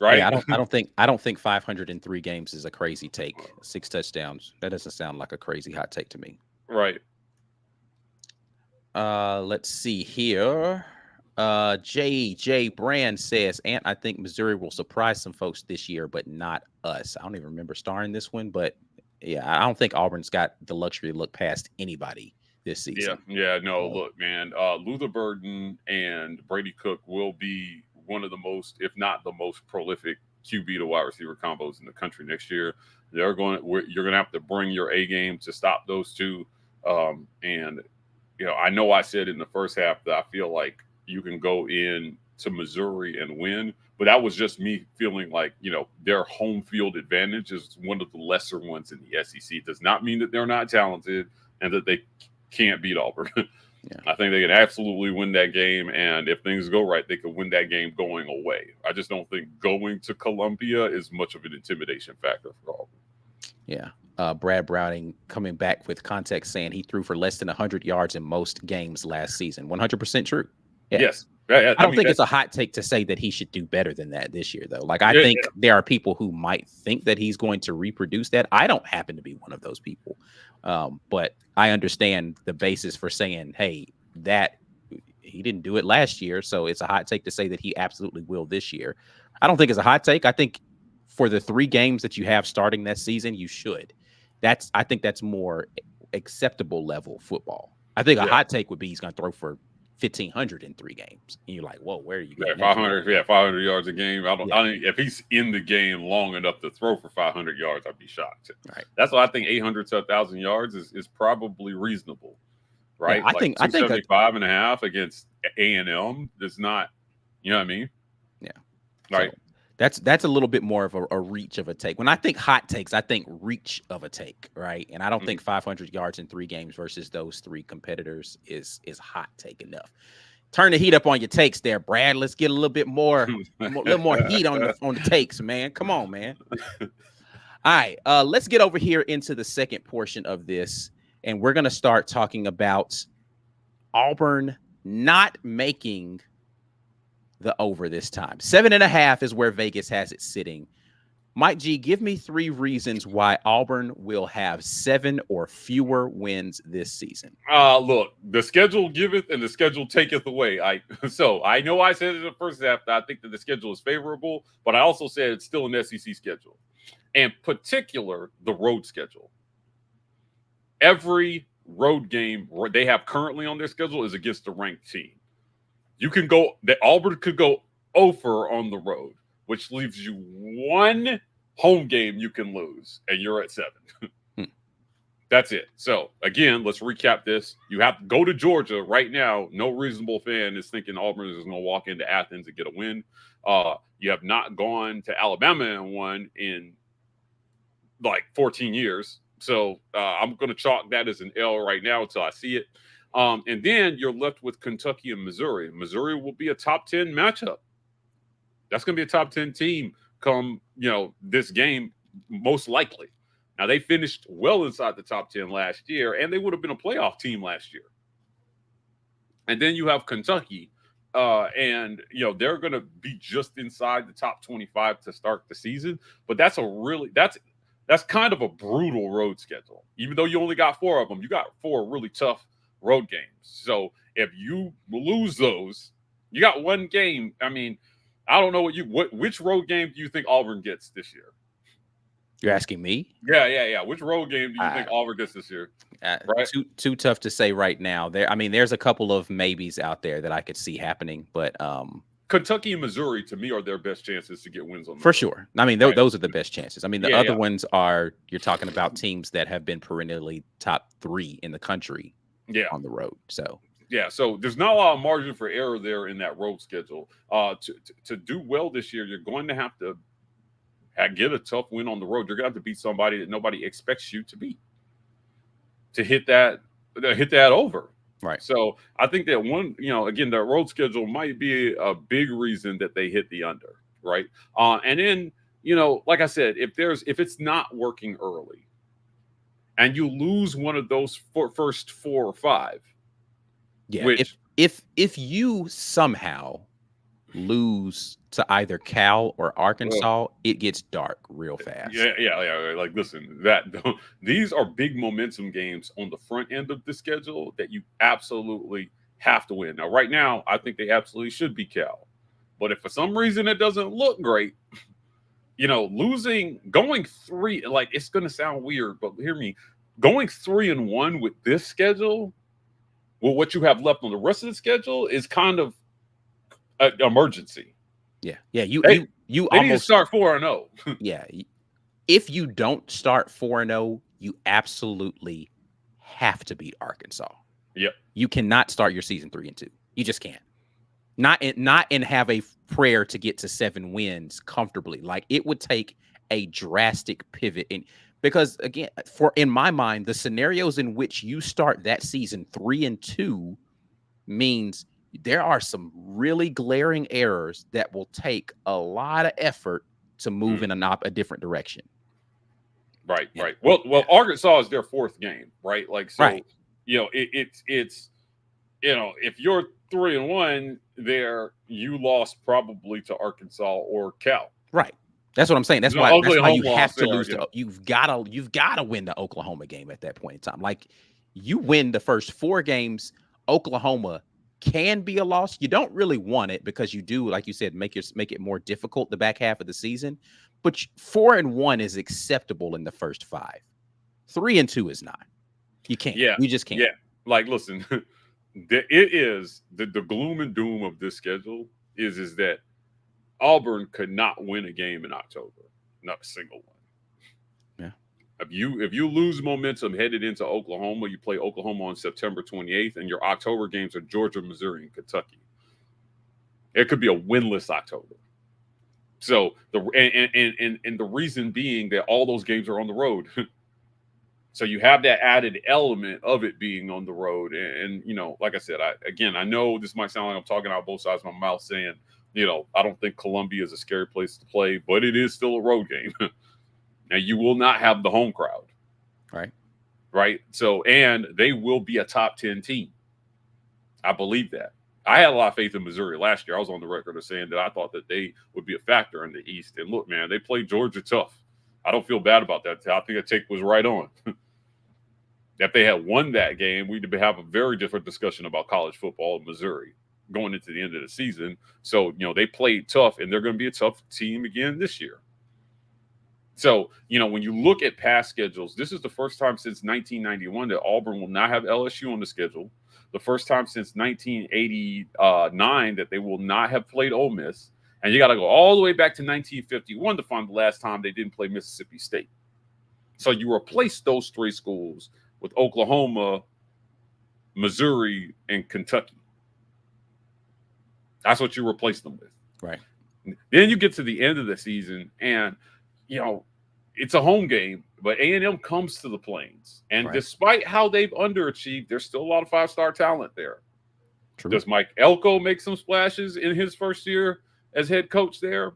Right? Yeah, I don't think 503 games is a crazy take. 6 touchdowns. That doesn't sound like a crazy hot take to me. Right. Let's see here. J Brand says, and I think Missouri will surprise some folks this year, but not us. I don't even remember starring this one, but yeah, I don't think Auburn's got the luxury to look past anybody this season. Yeah. No, look, man. Luther Burden and Brady Cook will be one of the most, if not the most prolific QB to wide receiver combos in the country next year. You're going to have to bring your A game to stop those two. And I know I said in the first half that I feel like you can go in to Missouri and win, but that was just me feeling like, their home field advantage is one of the lesser ones in the SEC. It does not mean that they're not talented and that they can't beat Auburn. Yeah. I think they can absolutely win that game, and if things go right, they could win that game going away. I just don't think going to Columbia is much of an intimidation factor for Auburn. Yeah. Brad Browning coming back with context saying he threw for less than 100 yards in most games last season. 100% true. Yeah. Yes. I don't think it's a hot take to say that he should do better than that this year, though. Like, I think there are people who might think that he's going to reproduce that. I don't happen to be one of those people. But I understand the basis for saying, hey, that he didn't do it last year. So it's a hot take to say that he absolutely will this year. I don't think it's a hot take. I think for the 3 games that you have starting that season, you should. I think that's more acceptable level football. I think a hot take would be he's going to throw for 1,500 in 3 games, and you're like, "Whoa, where are you getting 500? Yeah, 500 yards a game. I think if he's in the game long enough to throw for 500 yards, I'd be shocked. Right. That's why I think 800 to 1,000 yards is probably reasonable. Right. Yeah, I think 275 and a half against A&M does not. You know what I mean? Yeah. Right. So that's a little bit more of a reach of a take. When I think hot takes, I think reach of a take, right? And I don't think 500 yards in 3 games versus those 3 competitors is hot take enough. Turn the heat up on your takes there, Brad. Let's get a little bit more, a little more heat on the takes, man. Come on, man. All right, let's get over here into the second portion of this, and we're gonna start talking about Auburn not making the over this time. 7.5 is where Vegas has it sitting. Mike G, give me 3 reasons why Auburn will have 7 or fewer wins this season. Look, the schedule giveth and the schedule taketh away. I know I said it in the first half that I think that the schedule is favorable, but I also said it's still an SEC schedule, and particular the road schedule. Every road game they have currently on their schedule is against a ranked team. You can go that Auburn could go over on the road, which leaves you 1 home game you can lose, and you're at 7. That's it. So, again, let's recap this. You have to go to Georgia right now. No reasonable fan is thinking Auburn is going to walk into Athens and get a win. You have not gone to Alabama and won in like 14 years. So, I'm going to chalk that as an L right now until I see it. And then you're left with Kentucky and Missouri. Missouri will be a top 10 matchup. That's going to be a top 10 team come, this game, most likely. Now, they finished well inside the top 10 last year, and they would have been a playoff team last year. And then you have Kentucky, and, they're going to be just inside the top 25 to start the season. But that's kind of a brutal road schedule. Even though you only got 4 of them, you got 4 really tough road games. So if you lose those, you got 1 game. I mean, I don't know which road game do you think Auburn gets this year? You're asking me? Yeah. Which road game do you think Auburn gets this year? Right? Too tough to say right now. There's a couple of maybes out there that I could see happening, but Kentucky and Missouri to me are their best chances to get wins on for sure. I mean, those are the best chances. I mean, the other ones are you're talking about teams that have been perennially top 3 in the country. Yeah, on the road. So there's not a lot of margin for error there in that road schedule. To do well this year, you're going to have to get a tough win on the road. You're going to have to beat somebody that nobody expects you to beat to hit that over. Right. So I think that again, the road schedule might be a big reason that they hit the under. Right. And then like I said, if it's not working early, and you lose one of those first 4 or 5, Yeah. Which If you somehow lose to either Cal or Arkansas, it gets dark real fast. yeah. Like, listen, these are big momentum games on the front end of the schedule that you absolutely have to win. Now, right now, I think they absolutely should be Cal, but if for some reason it doesn't look great, going three, like, it's going to sound weird, but hear me, going 3-1 with this schedule, well, what you have left on the rest of the schedule is kind of an emergency. Yeah. Yeah. You They, you they need to almost start 4-0. yeah. If you don't start 4-0, you absolutely have to beat Arkansas. Yep. You cannot start your season 3-2. You just can't. Not and have a prayer to get to 7 wins comfortably. Like, it would take a drastic pivot because, again, in my mind, the scenarios in which you start that season 3-2 means there are some really glaring errors that will take a lot of effort to move in a different direction. Right. Yeah. Right. Well, Arkansas is their 4th game, right? Like, so, Right. it's if you're 3-1 there, you lost probably to Arkansas or Cal. Right. That's what I'm saying. That's No, why Oklahoma you have lost to there, lose yeah. you've got to win the Oklahoma game at that point in time. Like, you win the first 4 games, Oklahoma can be a loss. You don't really want it because you do, like you said, make it more difficult the back half of the season. But 4-1 is acceptable in the first 5. 3-2 is not. You can't. Yeah. You just can't. Yeah. Like, listen, it is the gloom and doom of this schedule is that Auburn could not win a game in October. Not a single one. Yeah. If you lose momentum headed into Oklahoma, you play Oklahoma on September 28th, and your October games are Georgia, Missouri, and Kentucky. It could be a winless October. So the reason being that all those games are on the road. So you have that added element of it being on the road. And like I said, I know this might sound like I'm talking out both sides of my mouth saying, I don't think Columbia is a scary place to play, but it is still a road game. And you will not have the home crowd. Right. Right. So, and they will be a top 10 team. I believe that. I had a lot of faith in Missouri last year. I was on the record of saying that I thought that they would be a factor in the East. And look, man, they played Georgia tough. I don't feel bad about that. I think the take was right on. If they had won that game, we'd have a very different discussion about college football in Missouri going into the end of the season. So, they played tough, and they're going to be a tough team again this year. So, when you look at past schedules, this is the first time since 1991 that Auburn will not have LSU on the schedule. The first time since 1989 that they will not have played Ole Miss. And you got to go all the way back to 1951 to find the last time they didn't play Mississippi State. So you replace those 3 schools with Oklahoma, Missouri, and Kentucky. That's what you replace them with. Right. Then you get to the end of the season, and it's a home game, but A&M comes to the Plains. And despite how they've underachieved, there's still a lot of 5-star talent there. True. Does Mike Elko make some splashes in his first year as head coach there?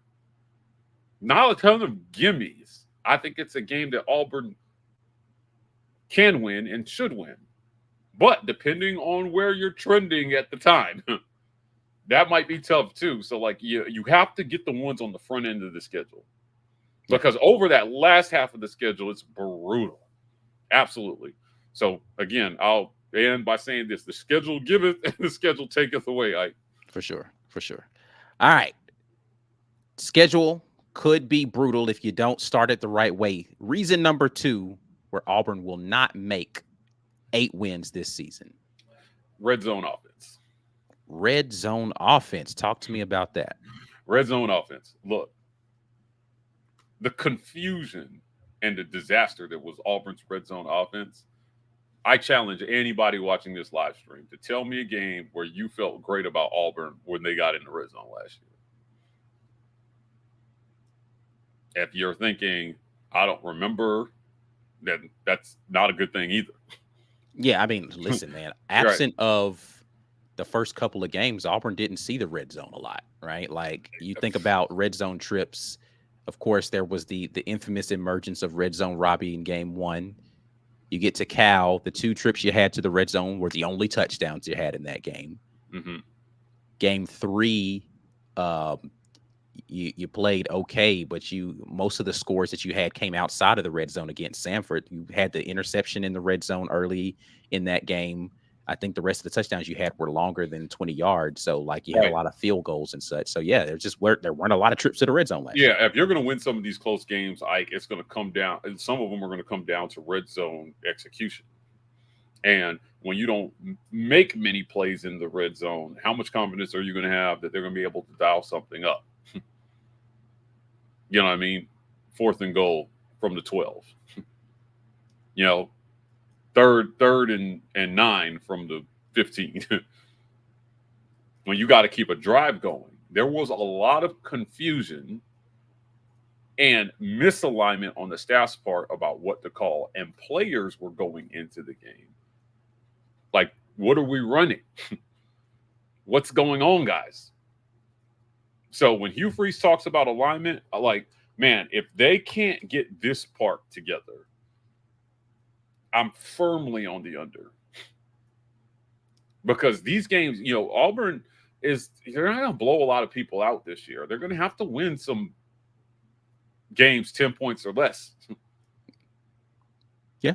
Not a ton of gimmies. I think it's a game that Auburn can win and should win. But depending on where you're trending at the time, that might be tough too. So, like, you have to get the ones on the front end of the schedule. Because over that last half of the schedule, it's brutal. Absolutely. So, again, I'll end by saying this. The schedule giveth and the schedule taketh away. For sure. All right. Schedule could be brutal if you don't start it the right way. Reason number 2 where Auburn will not make 8 wins this season. Red zone offense. Red zone offense. Talk to me about that. Red zone offense. Look. The confusion and the disaster that was Auburn's red zone offense, I challenge anybody watching this live stream to tell me a game where you felt great about Auburn when they got in the red zone last year. If you're thinking, I don't remember, then that's not a good thing either. Yeah, I mean, listen, man, absent of the first couple of games, Auburn didn't see the red zone a lot, right? Like, you think about red zone trips. Of course, there was the infamous emergence of red zone Robbie in game 1. You get to Cal. The 2 trips you had to the red zone were the only touchdowns you had in that game. Mm-hmm. Game 3, you played okay, but most of the scores that you had came outside of the red zone against Sanford. You had the interception in the red zone early in that game. I think the rest of the touchdowns you had were longer than 20 yards. So like you had a lot of field goals and such. So yeah, there weren't a lot of trips to the red zone last year. Yeah, if you're going to win some of these close games, Ike, it's going to come down, and some of them are going to come down to red zone execution. And when you don't make many plays in the red zone, how much confidence are you going to have that they're going to be able to dial something up? You know what I mean? 4th and goal from the 12. You know, third and 9 from the 15. When you got to keep a drive going. There was a lot of confusion and misalignment on the staff's part about what to call, and players were going into the game like, what are we running? What's going on, guys? So when Hugh Freeze talks about alignment, I like, man, if they can't get this part together, I'm firmly on the under. Because these games, you know, Auburn they're not going to blow a lot of people out this year. They're going to have to win some games 10 points or less. Yeah.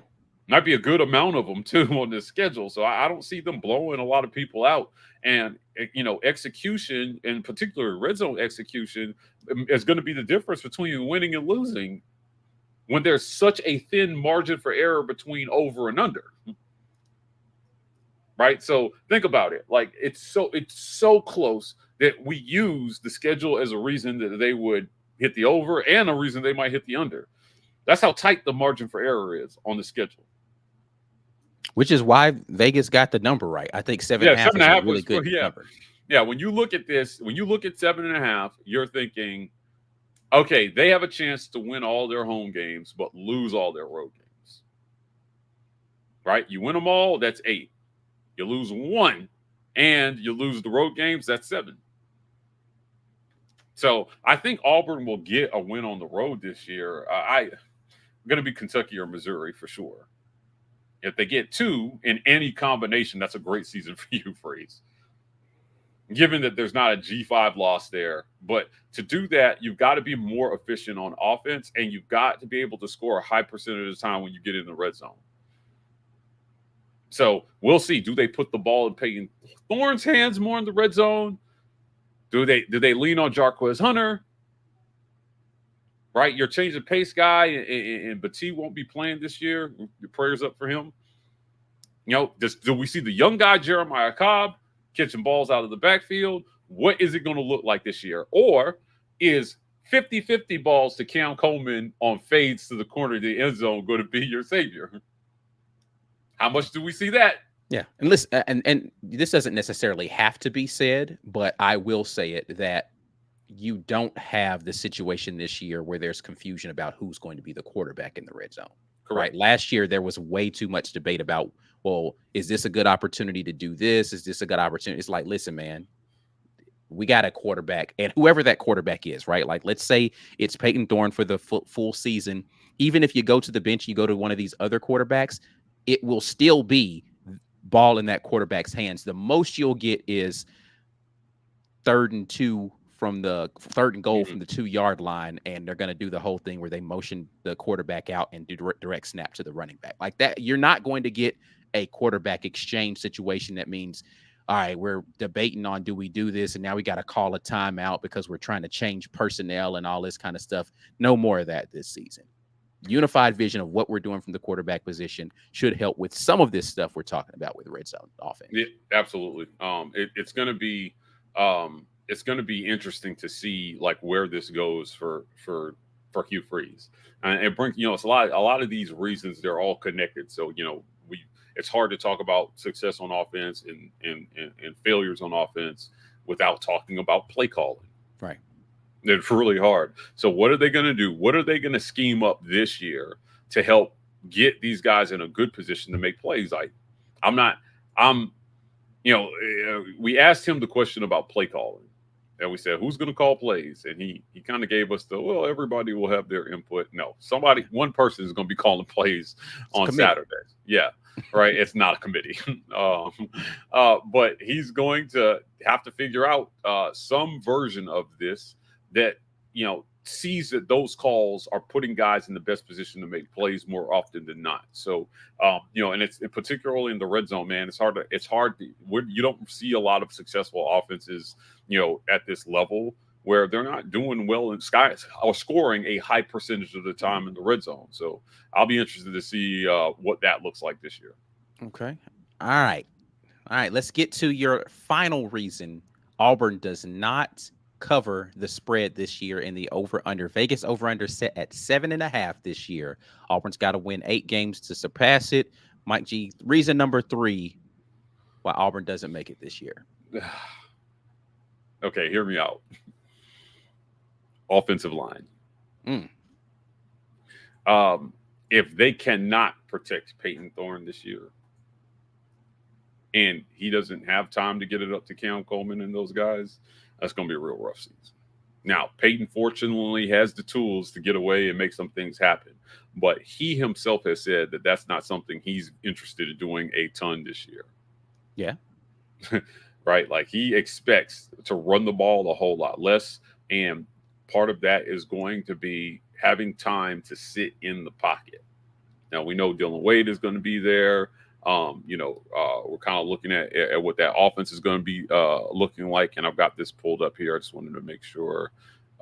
Might be a good amount of them, too, on this schedule. So I don't see them blowing a lot of people out. And, you know, execution, in particular red zone execution, is going to be the difference between winning and losing when there's such a thin margin for error between over and under. Right? So think about it. Like, it's so close that we use the schedule as a reason that they would hit the over and a reason they might hit the under. That's how tight the margin for error is on the schedule. Which is why Vegas got the number right. I think 7.5 is a really good number. Yeah, when you look at this, when you look at 7.5, you're thinking, okay, they have a chance to win all their home games, but lose all their road games. Right? You win them all, that's 8. You lose 1, and you lose the road games, that's 7. So I think Auburn will get a win on the road this year. I'm going to be Kentucky or Missouri for sure. If they get 2 in any combination, that's a great season for you, Freeze. Given that there's not a G5 loss there. But to do that, you've got to be more efficient on offense, and you've got to be able to score a high percentage of the time when you get in the red zone. So we'll see. Do they put the ball in Peyton Thorne's hands more in the red zone? Do they lean on Jarquez Hunter? Right? Your change of pace guy and Battie won't be playing this year. Your prayers up for him. You know, do we see the young guy, Jeremiah Cobb, catching balls out of the backfield? What is it going to look like this year? Or is 50-50 balls to Cam Coleman on fades to the corner of the end zone going to be your savior? How much do we see that? Yeah. And listen, and this doesn't necessarily have to be said, but I will say it, that you don't have the situation this year where there's confusion about who's going to be the quarterback in the red zone. Correct. Right? Last year, there was way too much debate about, well, is this a good opportunity to do this? Is this a good opportunity? It's like, listen, man, we got a quarterback, and whoever that quarterback is, right? Like, let's say it's Peyton Thorne for the full season. Even if you go to the bench, you go to one of these other quarterbacks, it will still be ball in that quarterback's hands. The most you'll get is 3rd and 2 from the 3rd and goal from the 2-yard line, and they're going to do the whole thing where they motion the quarterback out and do direct snap to the running back. Like that, you're not going to get a quarterback exchange situation that means, all right, we're debating on, do we do this? And now we got to call a timeout because we're trying to change personnel and all this kind of stuff. No more of that this season. Unified vision of what we're doing from the quarterback position should help with some of this stuff we're talking about with red zone offense. Yeah, absolutely. It's going to be interesting to see like where this goes for Hugh Freeze, and it brings, you know, it's a lot of these reasons, they're all connected. So, you know, it's hard to talk about success on offense and failures on offense without talking about play calling. Right. It's really hard. So what are they going to do? What are they going to scheme up this year to help get these guys in a good position to make plays? We asked him the question about play calling, And we said, who's going to call plays? And he kind of gave us the, well, everybody will have their input. No, one person is going to be calling plays on Saturdays. Yeah, right. It's not a committee. But he's going to have to figure out some version of this that, sees that those calls are putting guys in the best position to make plays more often than not. So, and it's particularly in the red zone, man. It's hard to, you don't see a lot of successful offenses, at this level where they're not doing well in skies or scoring a high percentage of the time in the red zone. So I'll be interested to see what that looks like this year. Okay. All right. Let's get to your final reason Auburn does not cover the spread this year in the over-under. Vegas over-under set at 7.5 this year. Auburn's got to win 8 games to surpass it. Mike G, reason number 3 why Auburn doesn't make it this year. Okay, hear me out. Offensive line. If they cannot protect Peyton Thorne this year, and he doesn't have time to get it up to Cam Coleman and those guys, that's going to be a real rough season. Now, Peyton fortunately has the tools to get away and make some things happen, but he himself has said that that's not something he's interested in doing a ton this year. Yeah. Right? Like, he expects to run the ball a whole lot less, and part of that is going to be having time to sit in the pocket. Now, we know Dylan Wade is going to be there. We're kind of looking at what that offense is going to be looking like, and I've got this pulled up here. I just wanted to make sure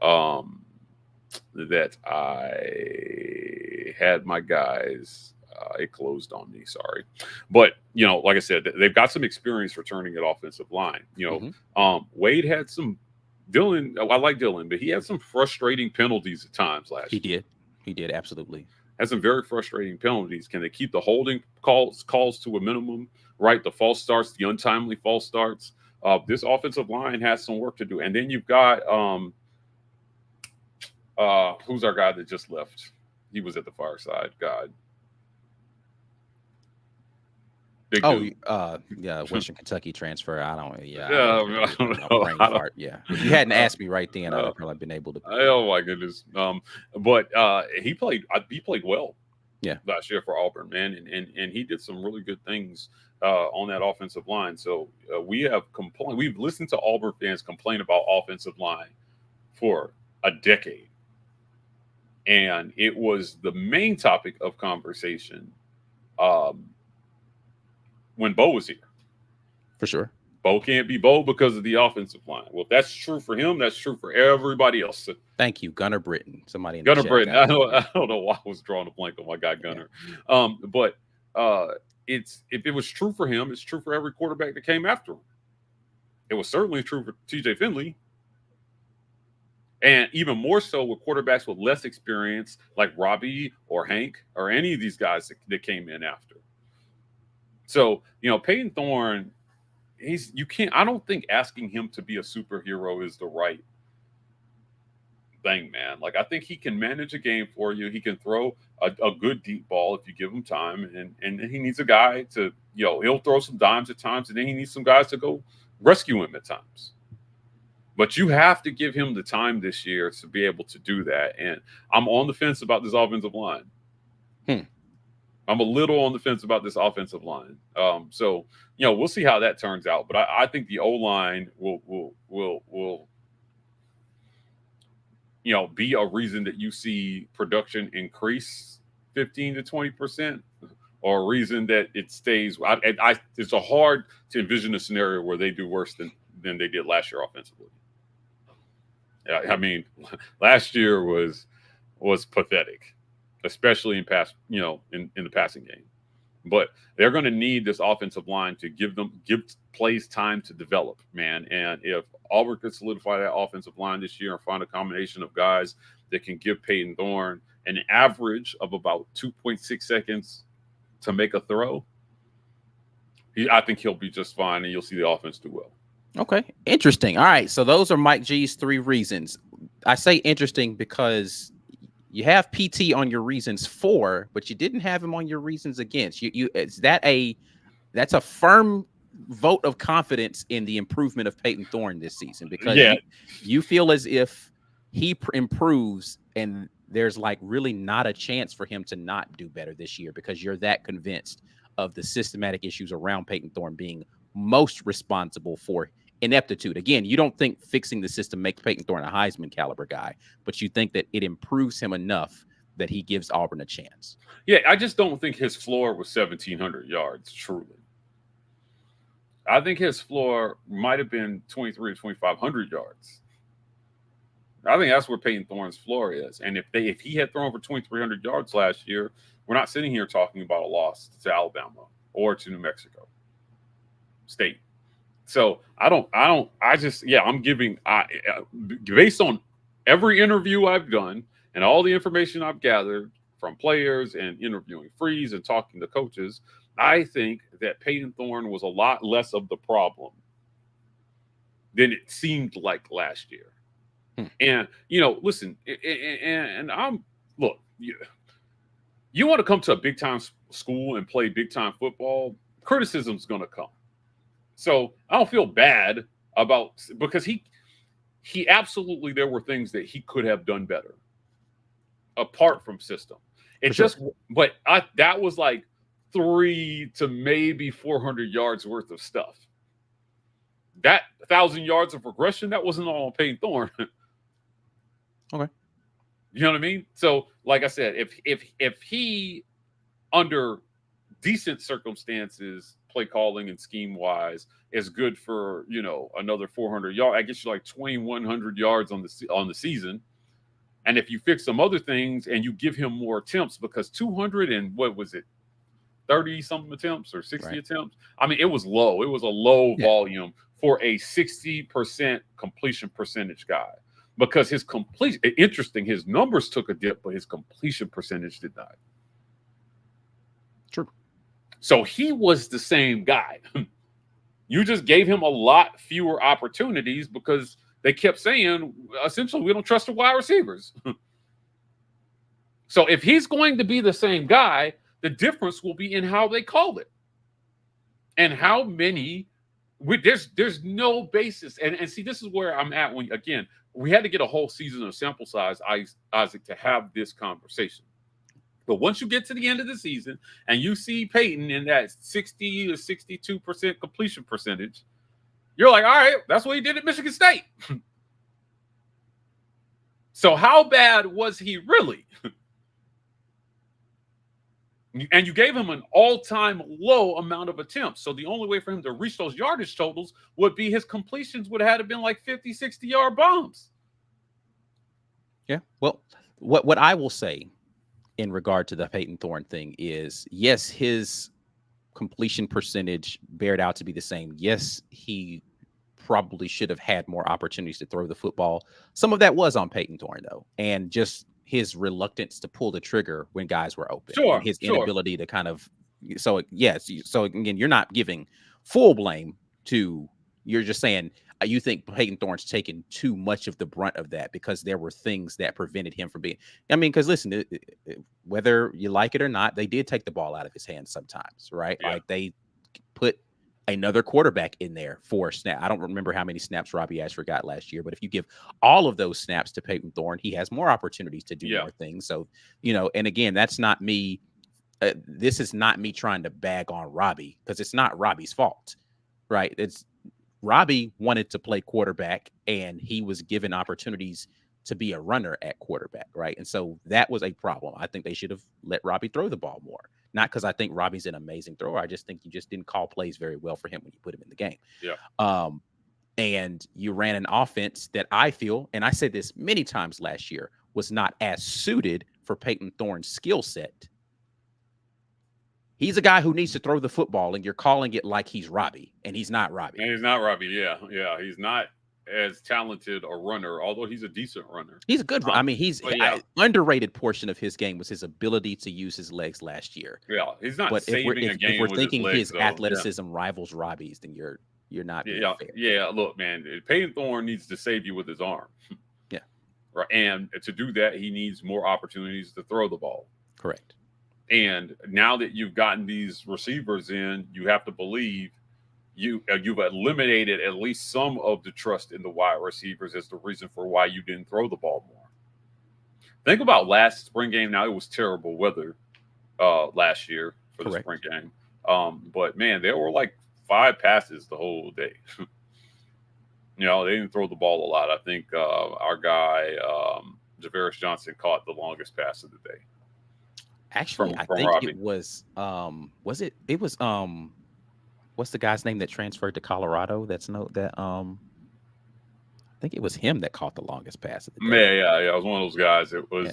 that I had my guys. It closed on me, sorry. But, like I said, they've got some experience returning at offensive line. Wade had some – Dylan, I like Dylan, but he had some frustrating penalties at times last year. He did, absolutely. Had some very frustrating penalties. Can they keep the holding calls to a minimum, right? The false starts, the untimely false starts. This offensive line has some work to do. And then you've got who's our guy that just left? He was at the fireside. God. Western Kentucky transfer. I don't know. Yeah. If you hadn't asked me right then, I'd have probably been able to. Oh my goodness. But he played well. Yeah. Last year for Auburn, man, and he did some really good things on that offensive line. So we've listened to Auburn fans complain about offensive line for a decade, and it was the main topic of conversation. When Bo was here. For sure. Bo can't be Bo because of the offensive line. Well, if that's true for him, that's true for everybody else. Thank you, Gunnar Britton. Somebody in Gunnar Britton. I don't know why I was drawing a blank on my guy Gunnar. Yeah. But if it was true for him, it's true for every quarterback that came after him. It was certainly true for TJ Finley. And even more so with quarterbacks with less experience, like Robbie or Hank or any of these guys that came in after. So, Peyton Thorne, I don't think asking him to be a superhero is the right thing, man. Like, I think he can manage a game for you. He can throw a good deep ball if you give him time. And he needs a guy to, he'll throw some dimes at times, and then he needs some guys to go rescue him at times. But you have to give him the time this year to be able to do that. And I'm on the fence about this offensive line. I'm a little on the fence about this offensive line. So, we'll see how that turns out. But I think the O-line will be a reason that you see production increase 15 to 20%, or a reason that it stays. It's hard to envision a scenario where they do worse than they did last year offensively. I mean, last year was pathetic, especially in in the passing game. But they're going to need this offensive line to give plays time to develop, man. And if Auburn could solidify that offensive line this year and find a combination of guys that can give Peyton Thorne an average of about 2.6 seconds to make a throw, I think he'll be just fine, and you'll see the offense do well. Okay, interesting. All right, so those are Mike G's 3 reasons. I say interesting because you have PT on your reasons for, but you didn't have him on your reasons against. That's a firm vote of confidence in the improvement of Peyton Thorne this season because Yeah. you feel as if he improves and there's like really not a chance for him to not do better this year because you're that convinced of the systematic issues around Peyton Thorne being most responsible for ineptitude. Again, you don't think fixing the system makes Peyton Thorne a Heisman caliber guy, but you think that it improves him enough that he gives Auburn a chance. Yeah, I just don't think his floor was 1,700 yards, truly. I think his floor might have been 2,300 to 2,500 yards. I think that's where Peyton Thorne's floor is. And if he had thrown for 2,300 yards last year, we're not sitting here talking about a loss to Alabama or to New Mexico State. So I'm giving, based on every interview I've done and all the information I've gathered from players and interviewing Freeze and talking to coaches, I think that Peyton Thorne was a lot less of the problem than it seemed like last year. And, listen, and look, you want to come to a big time school and play big time football, criticism's going to come. So I don't feel bad because he absolutely, there were things that he could have done better apart from system. That was like 300 to maybe 400 yards worth of stuff. That 1,000 yards of regression, that wasn't all on Peyton Thorne. Okay. You know what I mean? So, like I said, if he, under decent circumstances, play calling and scheme wise, is good for another 400 yards, I guess you're like 2,100 yards on the season. And if you fix some other things and you give him more attempts, because 200 and what was it, 30 something attempts or 60 attempts? I mean, it was low. It was a low volume for a 60% completion percentage guy. Because his numbers took a dip, but his completion percentage did not. True. So he was the same guy. You just gave him a lot fewer opportunities because they kept saying, essentially, we don't trust the wide receivers. So if he's going to be the same guy, the difference will be in how they call it. And how many, there's no basis. And see, this is where I'm at when, again, we had to get a whole season of sample size, Isaac, to have this conversation. But once you get to the end of the season and you see Peyton in that 60 to 62% completion percentage, you're like, all right, that's what he did at Michigan State. So how bad was he really? And you gave him an all-time low amount of attempts. So the only way for him to reach those yardage totals would be his completions would have been like 50, 60-yard bombs. Yeah. Well, what I will say in regard to the Peyton Thorne thing is, yes, his completion percentage bared out to be the same. Yes, he probably should have had more opportunities to throw the football. Some of that was on Peyton Thorne, though, and just his reluctance to pull the trigger when guys were open. Sure, and his inability to kind of. So yes, so again, you're not giving full blame to. You're just saying you think Peyton Thorne's taken too much of the brunt of that because there were things that prevented him from being. I mean, because listen, whether you like it or not, they did take the ball out of his hands sometimes, right? Yeah. Like they put another quarterback in there for a snap. I don't remember how many snaps Robbie Ashford got last year, but if you give all of those snaps to Peyton Thorne, he has more opportunities to do more things. So, and again, that's not me. This is not me trying to bag on Robbie because it's not Robbie's fault, right? It's Robbie wanted to play quarterback and he was given opportunities to be a runner at quarterback, right? And so that was a problem. I think they should have let Robbie throw the ball more. Not because I think Robbie's an amazing thrower. I just think you just didn't call plays very well for him when you put him in the game. Yeah. And you ran an offense that I feel, and I said this many times last year, was not as suited for Peyton Thorne's skill set. He's a guy who needs to throw the football, and you're calling it like he's Robbie, and he's not Robbie. And he's not Robbie. Yeah. He's not as talented a runner, although he's a decent runner. He's a good runner. I mean, underrated portion of his game was his ability to use his legs last year. Yeah, he's not saving a game. If we're thinking his legs, athleticism rivals Robbie's, then you're not. Yeah, fair. Yeah. Look, man, Peyton Thorne needs to save you with his arm. Yeah. Right, and to do that, he needs more opportunities to throw the ball. Correct. And now that you've gotten these receivers in, you have to believe you've eliminated at least some of the trust in the wide receivers as the reason for why you didn't throw the ball more. Think about last spring game. Now, it was terrible weather last year for the Correct. spring game. But man, there were like 5 passes the whole day. They didn't throw the ball a lot. I think our guy Javaris Johnson caught the longest pass of the day. Actually, I from think Robbie. it was what's the guy's name that transferred to Colorado? I think it was him that caught the longest pass of the day. Yeah. It was one of those guys. It was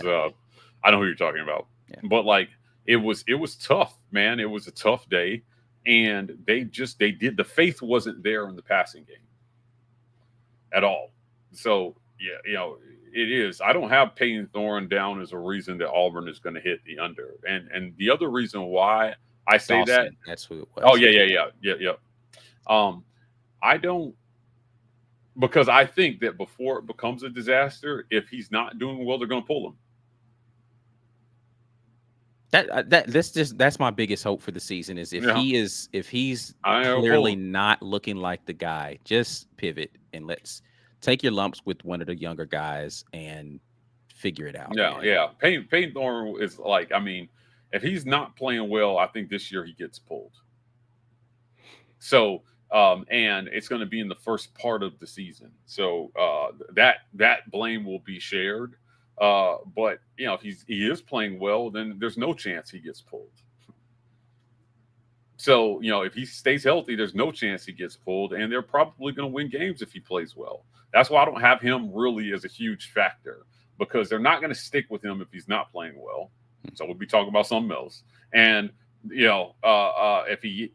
I know who you're talking about. Yeah. But like it was tough, man. It was a tough day, and they did the faith wasn't there in the passing game at all. So it is. I don't have Peyton Thorne down as a reason that Auburn is going to hit the under. And the other reason why I say Dawson, that, that's who it was. oh yeah. I don't, because I think that before it becomes a disaster, if he's not doing well, they're going to pull him. That's my biggest hope for the season is if he's clearly not looking like the guy, just pivot and let's take your lumps with one of the younger guys and figure it out. Yeah. Peyton Thorne is like, I mean, if he's not playing well, I think this year he gets pulled. So, and it's going to be in the first part of the season. So that blame will be shared. But if he is playing well, then there's no chance he gets pulled. So, if he stays healthy, there's no chance he gets pulled, and they're probably going to win games if he plays well. That's why I don't have him really as a huge factor, because they're not going to stick with him if he's not playing well. So we'll be talking about something else. And, if he,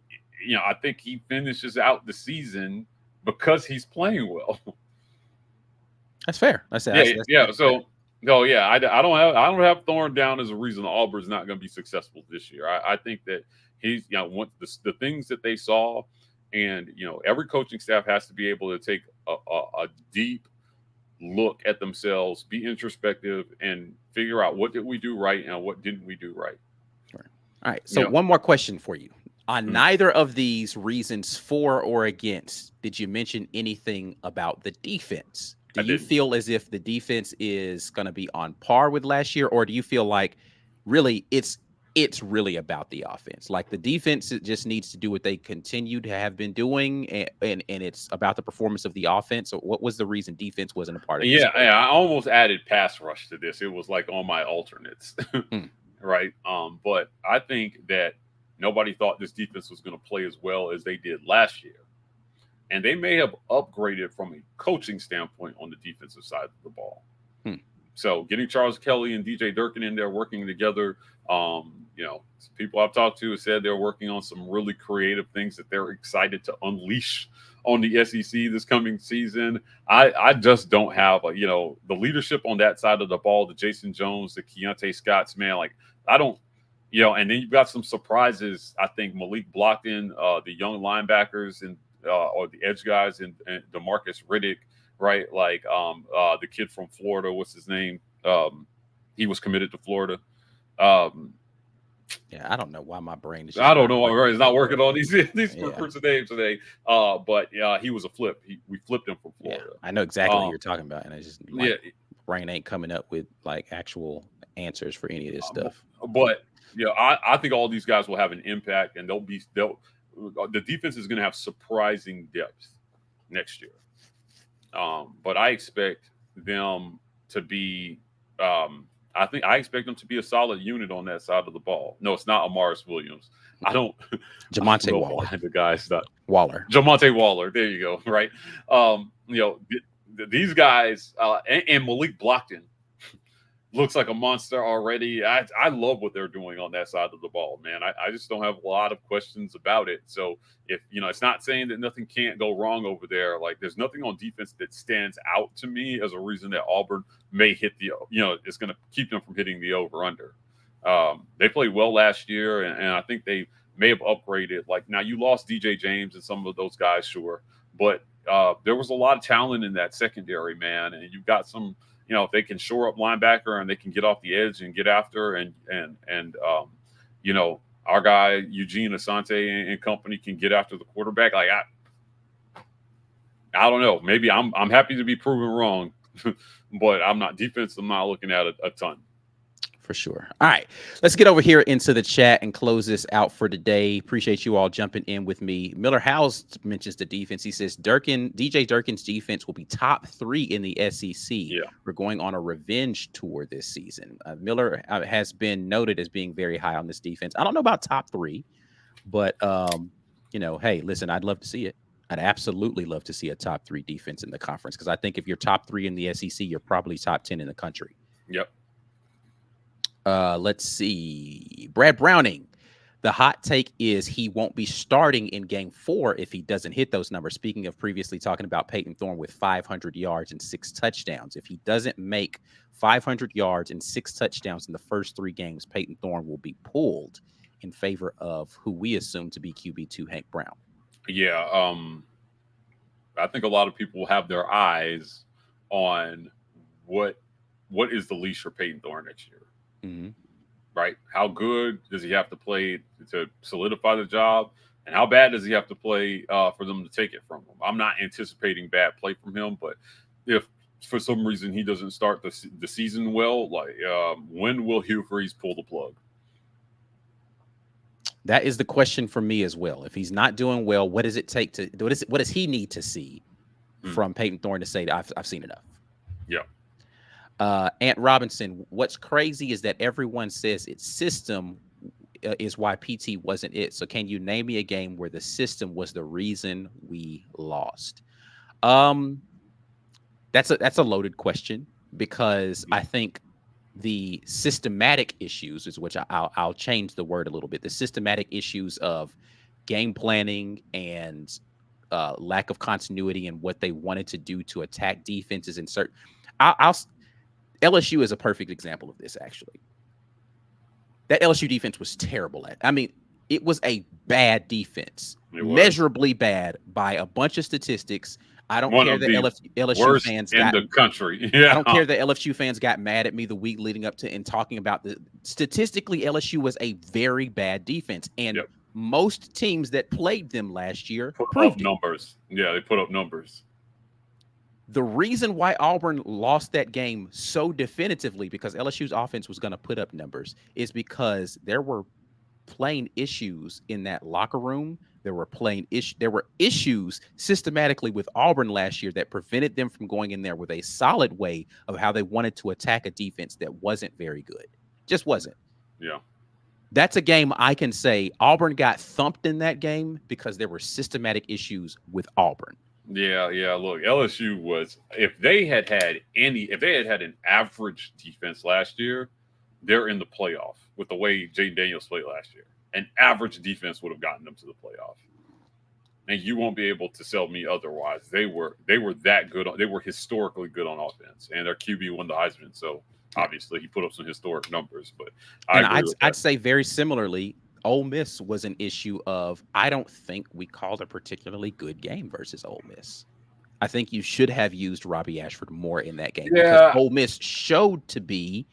I think he finishes out the season because he's playing well. That's fair. That's yeah. So, no, yeah, I don't have Thorne down as a reason Auburn's not going to be successful this year. I think that he's, the things that they saw, and every coaching staff has to be able to take a deep look at themselves, be introspective, and figure out what did we do right and what didn't we do right. All right. So one more question for you. On neither of these reasons, for or against, did you mention anything about the defense? Do you feel as if the defense is going to be on par with last year, or do you feel like really it's really about the offense? Like the defense just needs to do what they continue to have been doing, and it's about the performance of the offense. So what was the reason defense wasn't a part of this? Yeah, I almost added pass rush to this. It was like on my alternates, right? But I think that nobody thought this defense was going to play as well as they did last year. And they may have upgraded from a coaching standpoint on the defensive side of the ball. So getting Charles Kelly and DJ Durkin in there working together, people I've talked to have said they're working on some really creative things that they're excited to unleash on the SEC this coming season. I just don't have the leadership on that side of the ball, the Jason Jones, the Keontae Scotts, man. Like I don't, and then you've got some surprises. I think Malik Blockton, the young linebackers and or the edge guys, and DeMarcus Riddick, right? Like the kid from Florida, what's his name? He was committed to Florida. Yeah, I don't know why my brain is. I don't know why my brain is not working on these recruits names today. But he was a flip. We flipped him from Florida. Yeah, I know exactly what you're talking about, and I just brain ain't coming up with like actual answers for any of this stuff. But I think all these guys will have an impact, and the defense is going to have surprising depth next year. But I expect them to be. I expect them to be a solid unit on that side of the ball. No, it's not Amaris Williams. I don't. Jamonte Waller. The guy's not Waller. Jamonte Waller. There you go. Right. These guys and Malik Blockton looks like a monster already. I love what they're doing on that side of the ball, man. I just don't have a lot of questions about it. So if it's not saying that nothing can't go wrong over there. Like there's nothing on defense that stands out to me as a reason that Auburn may hit it's going to keep them from hitting the over under. They played well last year, and I think they may have upgraded. Like now you lost DJ James and some of those guys, sure, but there was a lot of talent in that secondary, man, and you've got some. If they can shore up linebacker and they can get off the edge and get after and our guy Eugene Asante and company can get after the quarterback. Like I don't know. Maybe I'm happy to be proven wrong, but I'm not defense. I'm not looking at a ton. For sure. All right, let's get over here into the chat and close this out for today. Appreciate you all jumping in with me. Miller House mentions the defense. He says DJ Durkin's defense will be top 3 in the SEC. Yeah. We're going on a revenge tour this season. Miller has been noted as being very high on this defense. I don't know about top 3, but hey, listen, I'd love to see it. I'd absolutely love to see a top 3 defense in the conference, because I think if you're top 3 in the SEC, you're probably top 10 in the country. Yep. Let's see. Brad Browning. The hot take is he won't be starting in game 4 if he doesn't hit those numbers. Speaking of previously talking about Peyton Thorne with 500 yards and 6 touchdowns. If he doesn't make 500 yards and 6 touchdowns in the first 3 games, Peyton Thorne will be pulled in favor of who we assume to be QB2 Hank Brown. Yeah. I think a lot of people have their eyes on what is the leash for Peyton Thorne next year. Mm-hmm. Right? How good does he have to play to solidify the job? And how bad does he have to play for them to take it from him? I'm not anticipating bad play from him, but if for some reason he doesn't start the season well, when will Hugh Freeze pull the plug? That is the question for me as well. If he's not doing well, what does it take to what does he need to see from Peyton Thorne to say that I've seen enough? Yeah. Ant Robinson, what's crazy is that everyone says its system is why PT wasn't it. So can you name me a game where the system was the reason we lost? That's a loaded question, because I think the systematic issues is which I'll change the word a little bit. The systematic issues of game planning and lack of continuity and what they wanted to do to attack defenses and certain. LSU is a perfect example of this, actually. That LSU defense was terrible at. I mean, it was a bad defense, measurably bad by a bunch of statistics. I don't care that LSU fans in the country. Yeah. I don't care that LSU fans got mad at me the week leading up to and talking about the statistically LSU was a very bad defense, and most teams that played them last year put up numbers. Yeah, they put up numbers. The reason why Auburn lost that game so definitively, because LSU's offense was going to put up numbers, is because there were plain issues in that locker room. There were issues systematically with Auburn last year that prevented them from going in there with a solid way of how they wanted to attack a defense that wasn't very good. Just wasn't. Yeah. That's a game I can say Auburn got thumped in that game because there were systematic issues with Auburn. Yeah. Look, LSU was, if they had had an average defense last year, they're in the playoff with the way Jaden Daniels played last year. An average defense would have gotten them to the playoff. And you won't be able to sell me otherwise. They were that good. They were historically good on offense, and their QB won the Heisman. So obviously he put up some historic numbers. But I'd say very similarly, Ole Miss was an issue of, I don't think we called a particularly good game versus Ole Miss. I think you should have used Robbie Ashford more in that game because Ole Miss showed to be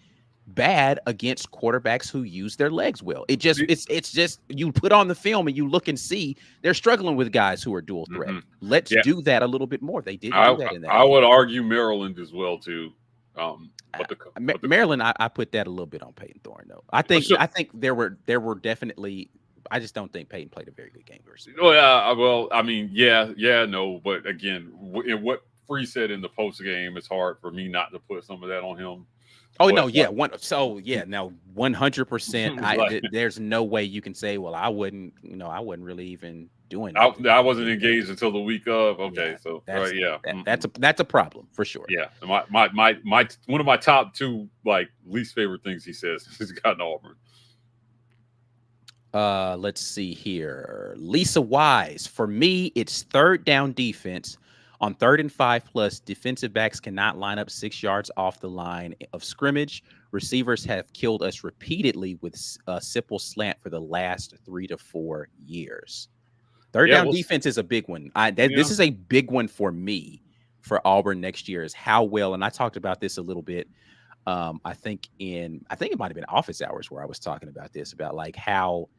bad against quarterbacks who use their legs well. It's just you put on the film and you look and see they're struggling with guys who are dual threat. Mm-hmm. Let's do that a little bit more. They did do that in that. I would argue Maryland as well too. Maryland, I put that a little bit on Peyton Thorne though. I think there were definitely. I just don't think Peyton played a very good game versus. Well, I mean, no, but again, in what Free said in the post game, it's hard for me not to put some of that on him. Oh, but, no, yeah. 100%. There's no way you can say, well, I wasn't really even doing that. I wasn't engaged until the week of. Okay, so that's a problem for sure. Yeah, my one of my top 2 least favorite things he says he's gotten Auburn. Let's see here. Lisa Wise, for me, it's third down defense. On 3rd and 5+, defensive backs cannot line up 6 yards off the line of scrimmage. Receivers have killed us repeatedly with a simple slant for the last 3 to 4 years. Third down defense is a big one. This is a big one for me for Auburn next year is how well, and I talked about this a little bit. I think it might have been office hours where I was talking about this, about how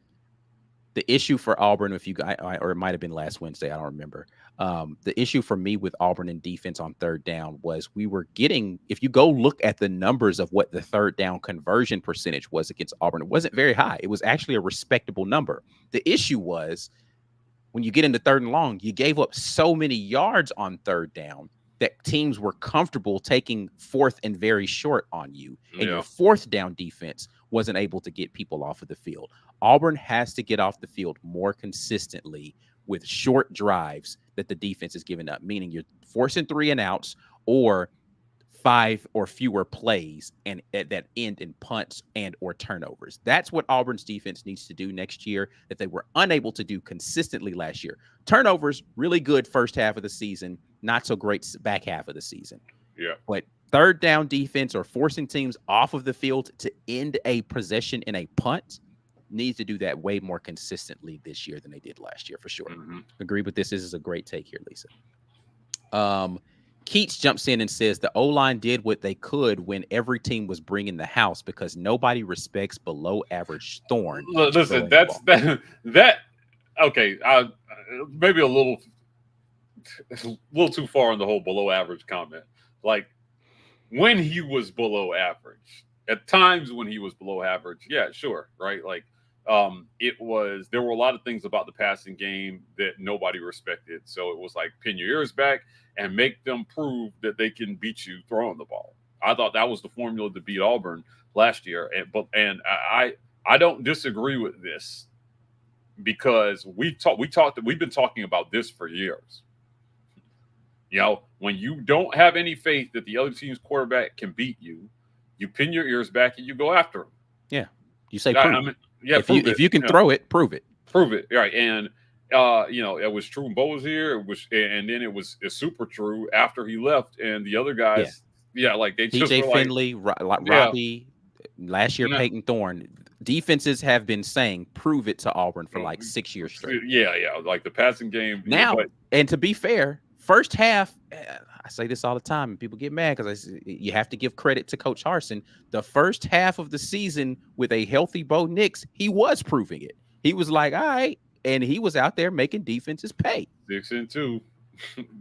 the issue for Auburn, if you guys, or it might have been last Wednesday, I don't remember. The issue for me with Auburn in defense on third down was we were getting, if you go look at the numbers of what the third down conversion percentage was against Auburn, it wasn't very high. It was actually a respectable number. The issue was when you get into third and long, you gave up so many yards on third down that teams were comfortable taking fourth and very short on you. And your fourth down defense wasn't able to get people off of the field. Auburn has to get off the field more consistently with short drives that the defense is giving up, meaning you're forcing 3 and outs or 5 or fewer plays and that end in punts and or turnovers. That's what Auburn's defense needs to do next year that they were unable to do consistently last year. Turnovers, really good first half of the season, not so great back half of the season. Yeah. But third down defense or forcing teams off of the field to end a possession in a punt needs to do that way more consistently this year than they did last year, for sure. Agree with this. This is a great take here, Lisa. Keats jumps in and says the O-line did what they could when every team was bringing the house because nobody respects below average Thorne. Listen, that okay. Maybe a little too far on the whole below average comment. Like when he was below average, at times when he was below average, yeah, sure, right. Like there were a lot of things about the passing game that nobody respected. So it was like pin your ears back and make them prove that they can beat you throwing the ball. I thought that was the formula to beat Auburn last year. And I don't disagree with this because we've been talking about this for years. You know, when you don't have any faith that the other team's quarterback can beat you, you pin your ears back and you go after them. Yeah. You say prove. I mean, yeah, if you can throw it, prove it. Prove it. Right. And it was true when Bo was here. And then it's super true after he left. And the other guys, like they just TJ Finley, Robbie, last year Peyton Thorne. Defenses have been saying prove it to Auburn for like 6 years straight. Yeah, like the passing game. Now, and to be fair, first half, I say this all the time, and people get mad because you have to give credit to Coach Harsin. The first half of the season with a healthy Bo Nix, he was proving it. He was like, all right. And he was out there making defenses pay. 6-2.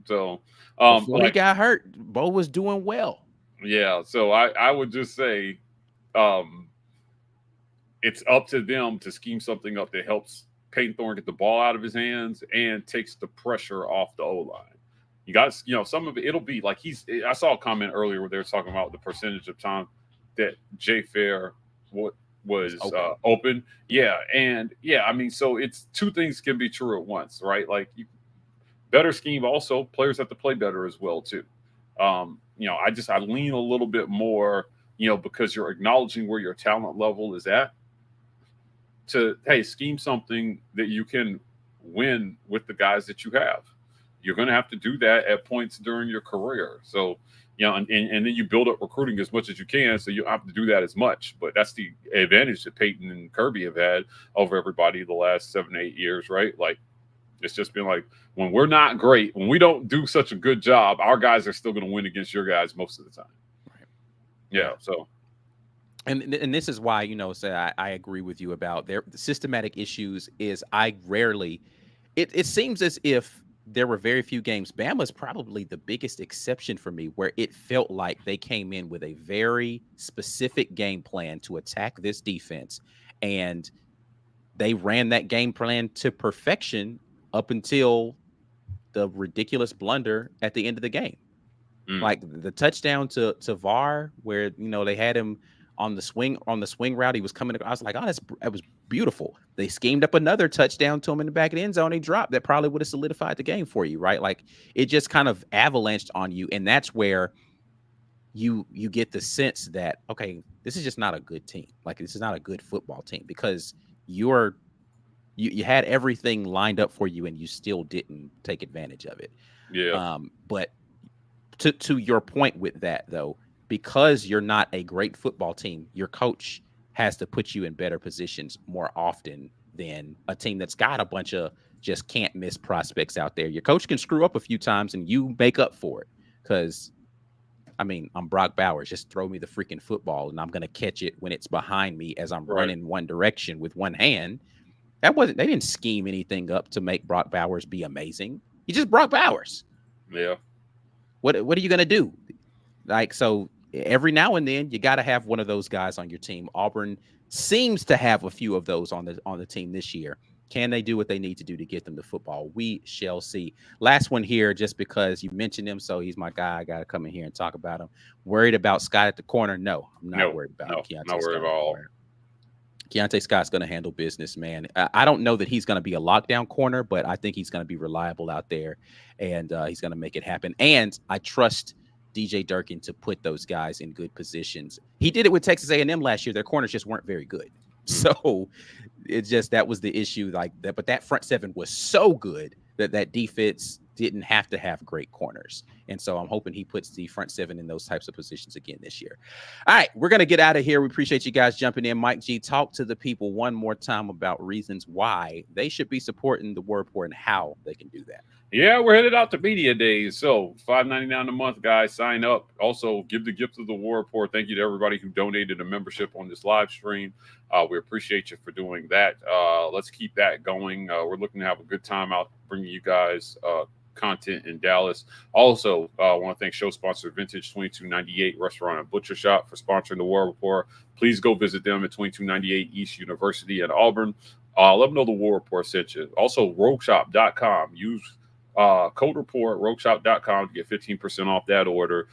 So before he got hurt, Bo was doing well. Yeah. So I would just say it's up to them to scheme something up that helps Peyton Thorne get the ball out of his hands and takes the pressure off the O-line. You got, some of it'll be like I saw a comment earlier where they were talking about the percentage of time that Jay Fair was open. Yeah. And I mean, so it's two things can be true at once, right? Like better scheme. Also players have to play better as well too. I lean a little bit more, because you're acknowledging where your talent level is at to, hey, scheme something that you can win with the guys that you have. You're going to have to do that at points during your career. So, and then you build up recruiting as much as you can. So you don't have to do that as much. But that's the advantage that Peyton and Kirby have had over everybody the last 7-8 years, right? Like, it's just been like, when we're not great, when we don't do such a good job, our guys are still going to win against your guys most of the time. Right. Yeah. So. And this is why, I agree with you about the systematic issues is it seems as if there were very few games. Bama's probably the biggest exception for me where it felt like they came in with a very specific game plan to attack this defense. And they ran that game plan to perfection up until the ridiculous blunder at the end of the game. Like the touchdown to VAR where, they had him on the swing route. He was coming. I was like, oh, that was beautiful. They schemed up another touchdown to him in the back of the end zone. He dropped. That probably would have solidified the game for you, right? Like it just kind of avalanched on you. And that's where you get the sense that, okay, this is just not a good team. Like this is not a good football team because you had everything lined up for you and you still didn't take advantage of it. Yeah. But to your point with that though, because you're not a great football team, your coach has to put you in better positions more often than a team that's got a bunch of just can't miss prospects out there. Your coach can screw up a few times and you make up for it. Because, I'm Brock Bowers. Just throw me the freaking football and I'm going to catch it when it's behind me as I'm running one direction with one hand. They didn't scheme anything up to make Brock Bowers be amazing. He just Brock Bowers. Yeah. What are you gonna do? Like, so every now and then you got to have one of those guys on your team. Auburn seems to have a few of those on the team this year. Can they do what they need to do to get them to football? We shall see. Last one here, just because you mentioned him, so he's my guy. I got to come in here and talk about him. Worried about Scott at the corner? No, I'm not worried about Keontae not worried Scott at all. Keontae Scott's going to handle business, man. I don't know that he's going to be a lockdown corner, but I think he's going to be reliable out there, and he's going to make it happen. And I trust DJ Durkin to put those guys in good positions. He did it with Texas A&M last year. Their corners just weren't very good. So it's just, that was the issue, like that. But that front seven was so good that defense didn't have to have great corners. And so I'm hoping he puts the front seven in those types of positions again this year. All right, we're going to get out of here. We appreciate you guys jumping in. Mike G, talk to the people one more time about reasons why they should be supporting the War Report and how they can do that. Yeah, we're headed out to media days. So $5.99 a month, guys. Sign up. Also, give the gift of the War Report. Thank you to everybody who donated a membership on this live stream. We appreciate you for doing that. Let's keep that going. We're looking to have a good time out bringing you guys content in Dallas. Also, I want to thank show sponsor Vintage 2298 Restaurant and Butcher Shop for sponsoring the War Report. Please go visit them at 2298 East University in Auburn. Let them know the War Report sent you. Also, rogueshop.com. Use code report rogueshop.com to get 15% off that order.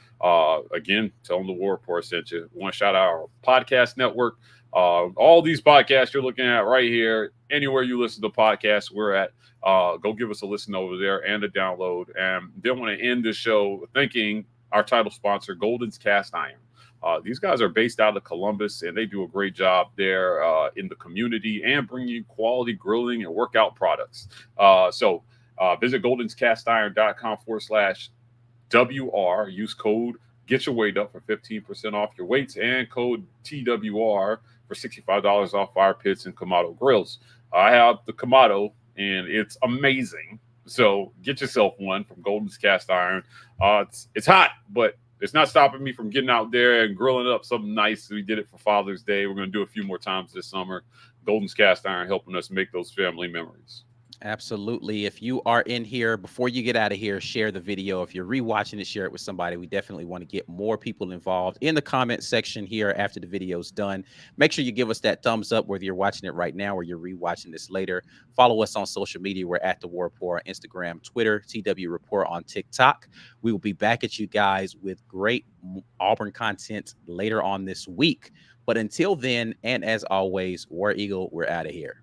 Again, tell them the War Report sent you. Want to shout out our podcast network. All these podcasts you're looking at right here, anywhere you listen to podcasts, we're at. Go give us a listen over there and a download. And then want to end the show thanking our title sponsor, Golden's Cast Iron. These guys are based out of Columbus, and they do a great job there in the community and bring you quality grilling and workout products. So visit goldenscastiron.com/WR. Use code Get Your Weight Up for 15% off your weights, and code TWR for $65 off fire pits and Kamado grills. I have the Kamado, and it's amazing. So get yourself one from Golden's Cast Iron. It's hot, but it's not stopping me from getting out there and grilling up something nice. We did it for Father's Day. We're going to do a few more times this summer. Golden's Cast Iron helping us make those family memories. Absolutely. If you are in here, before you get out of here, share the video. If you're rewatching it, share it with somebody. We definitely want to get more people involved in the comment section here after the video is done. Make sure you give us that thumbs up, whether you're watching it right now or you're rewatching this later. Follow us on social media. We're at The War Report on Instagram, Twitter, TW Report on TikTok. We will be back at you guys with great Auburn content later on this week. But until then, and as always, War Eagle, we're out of here.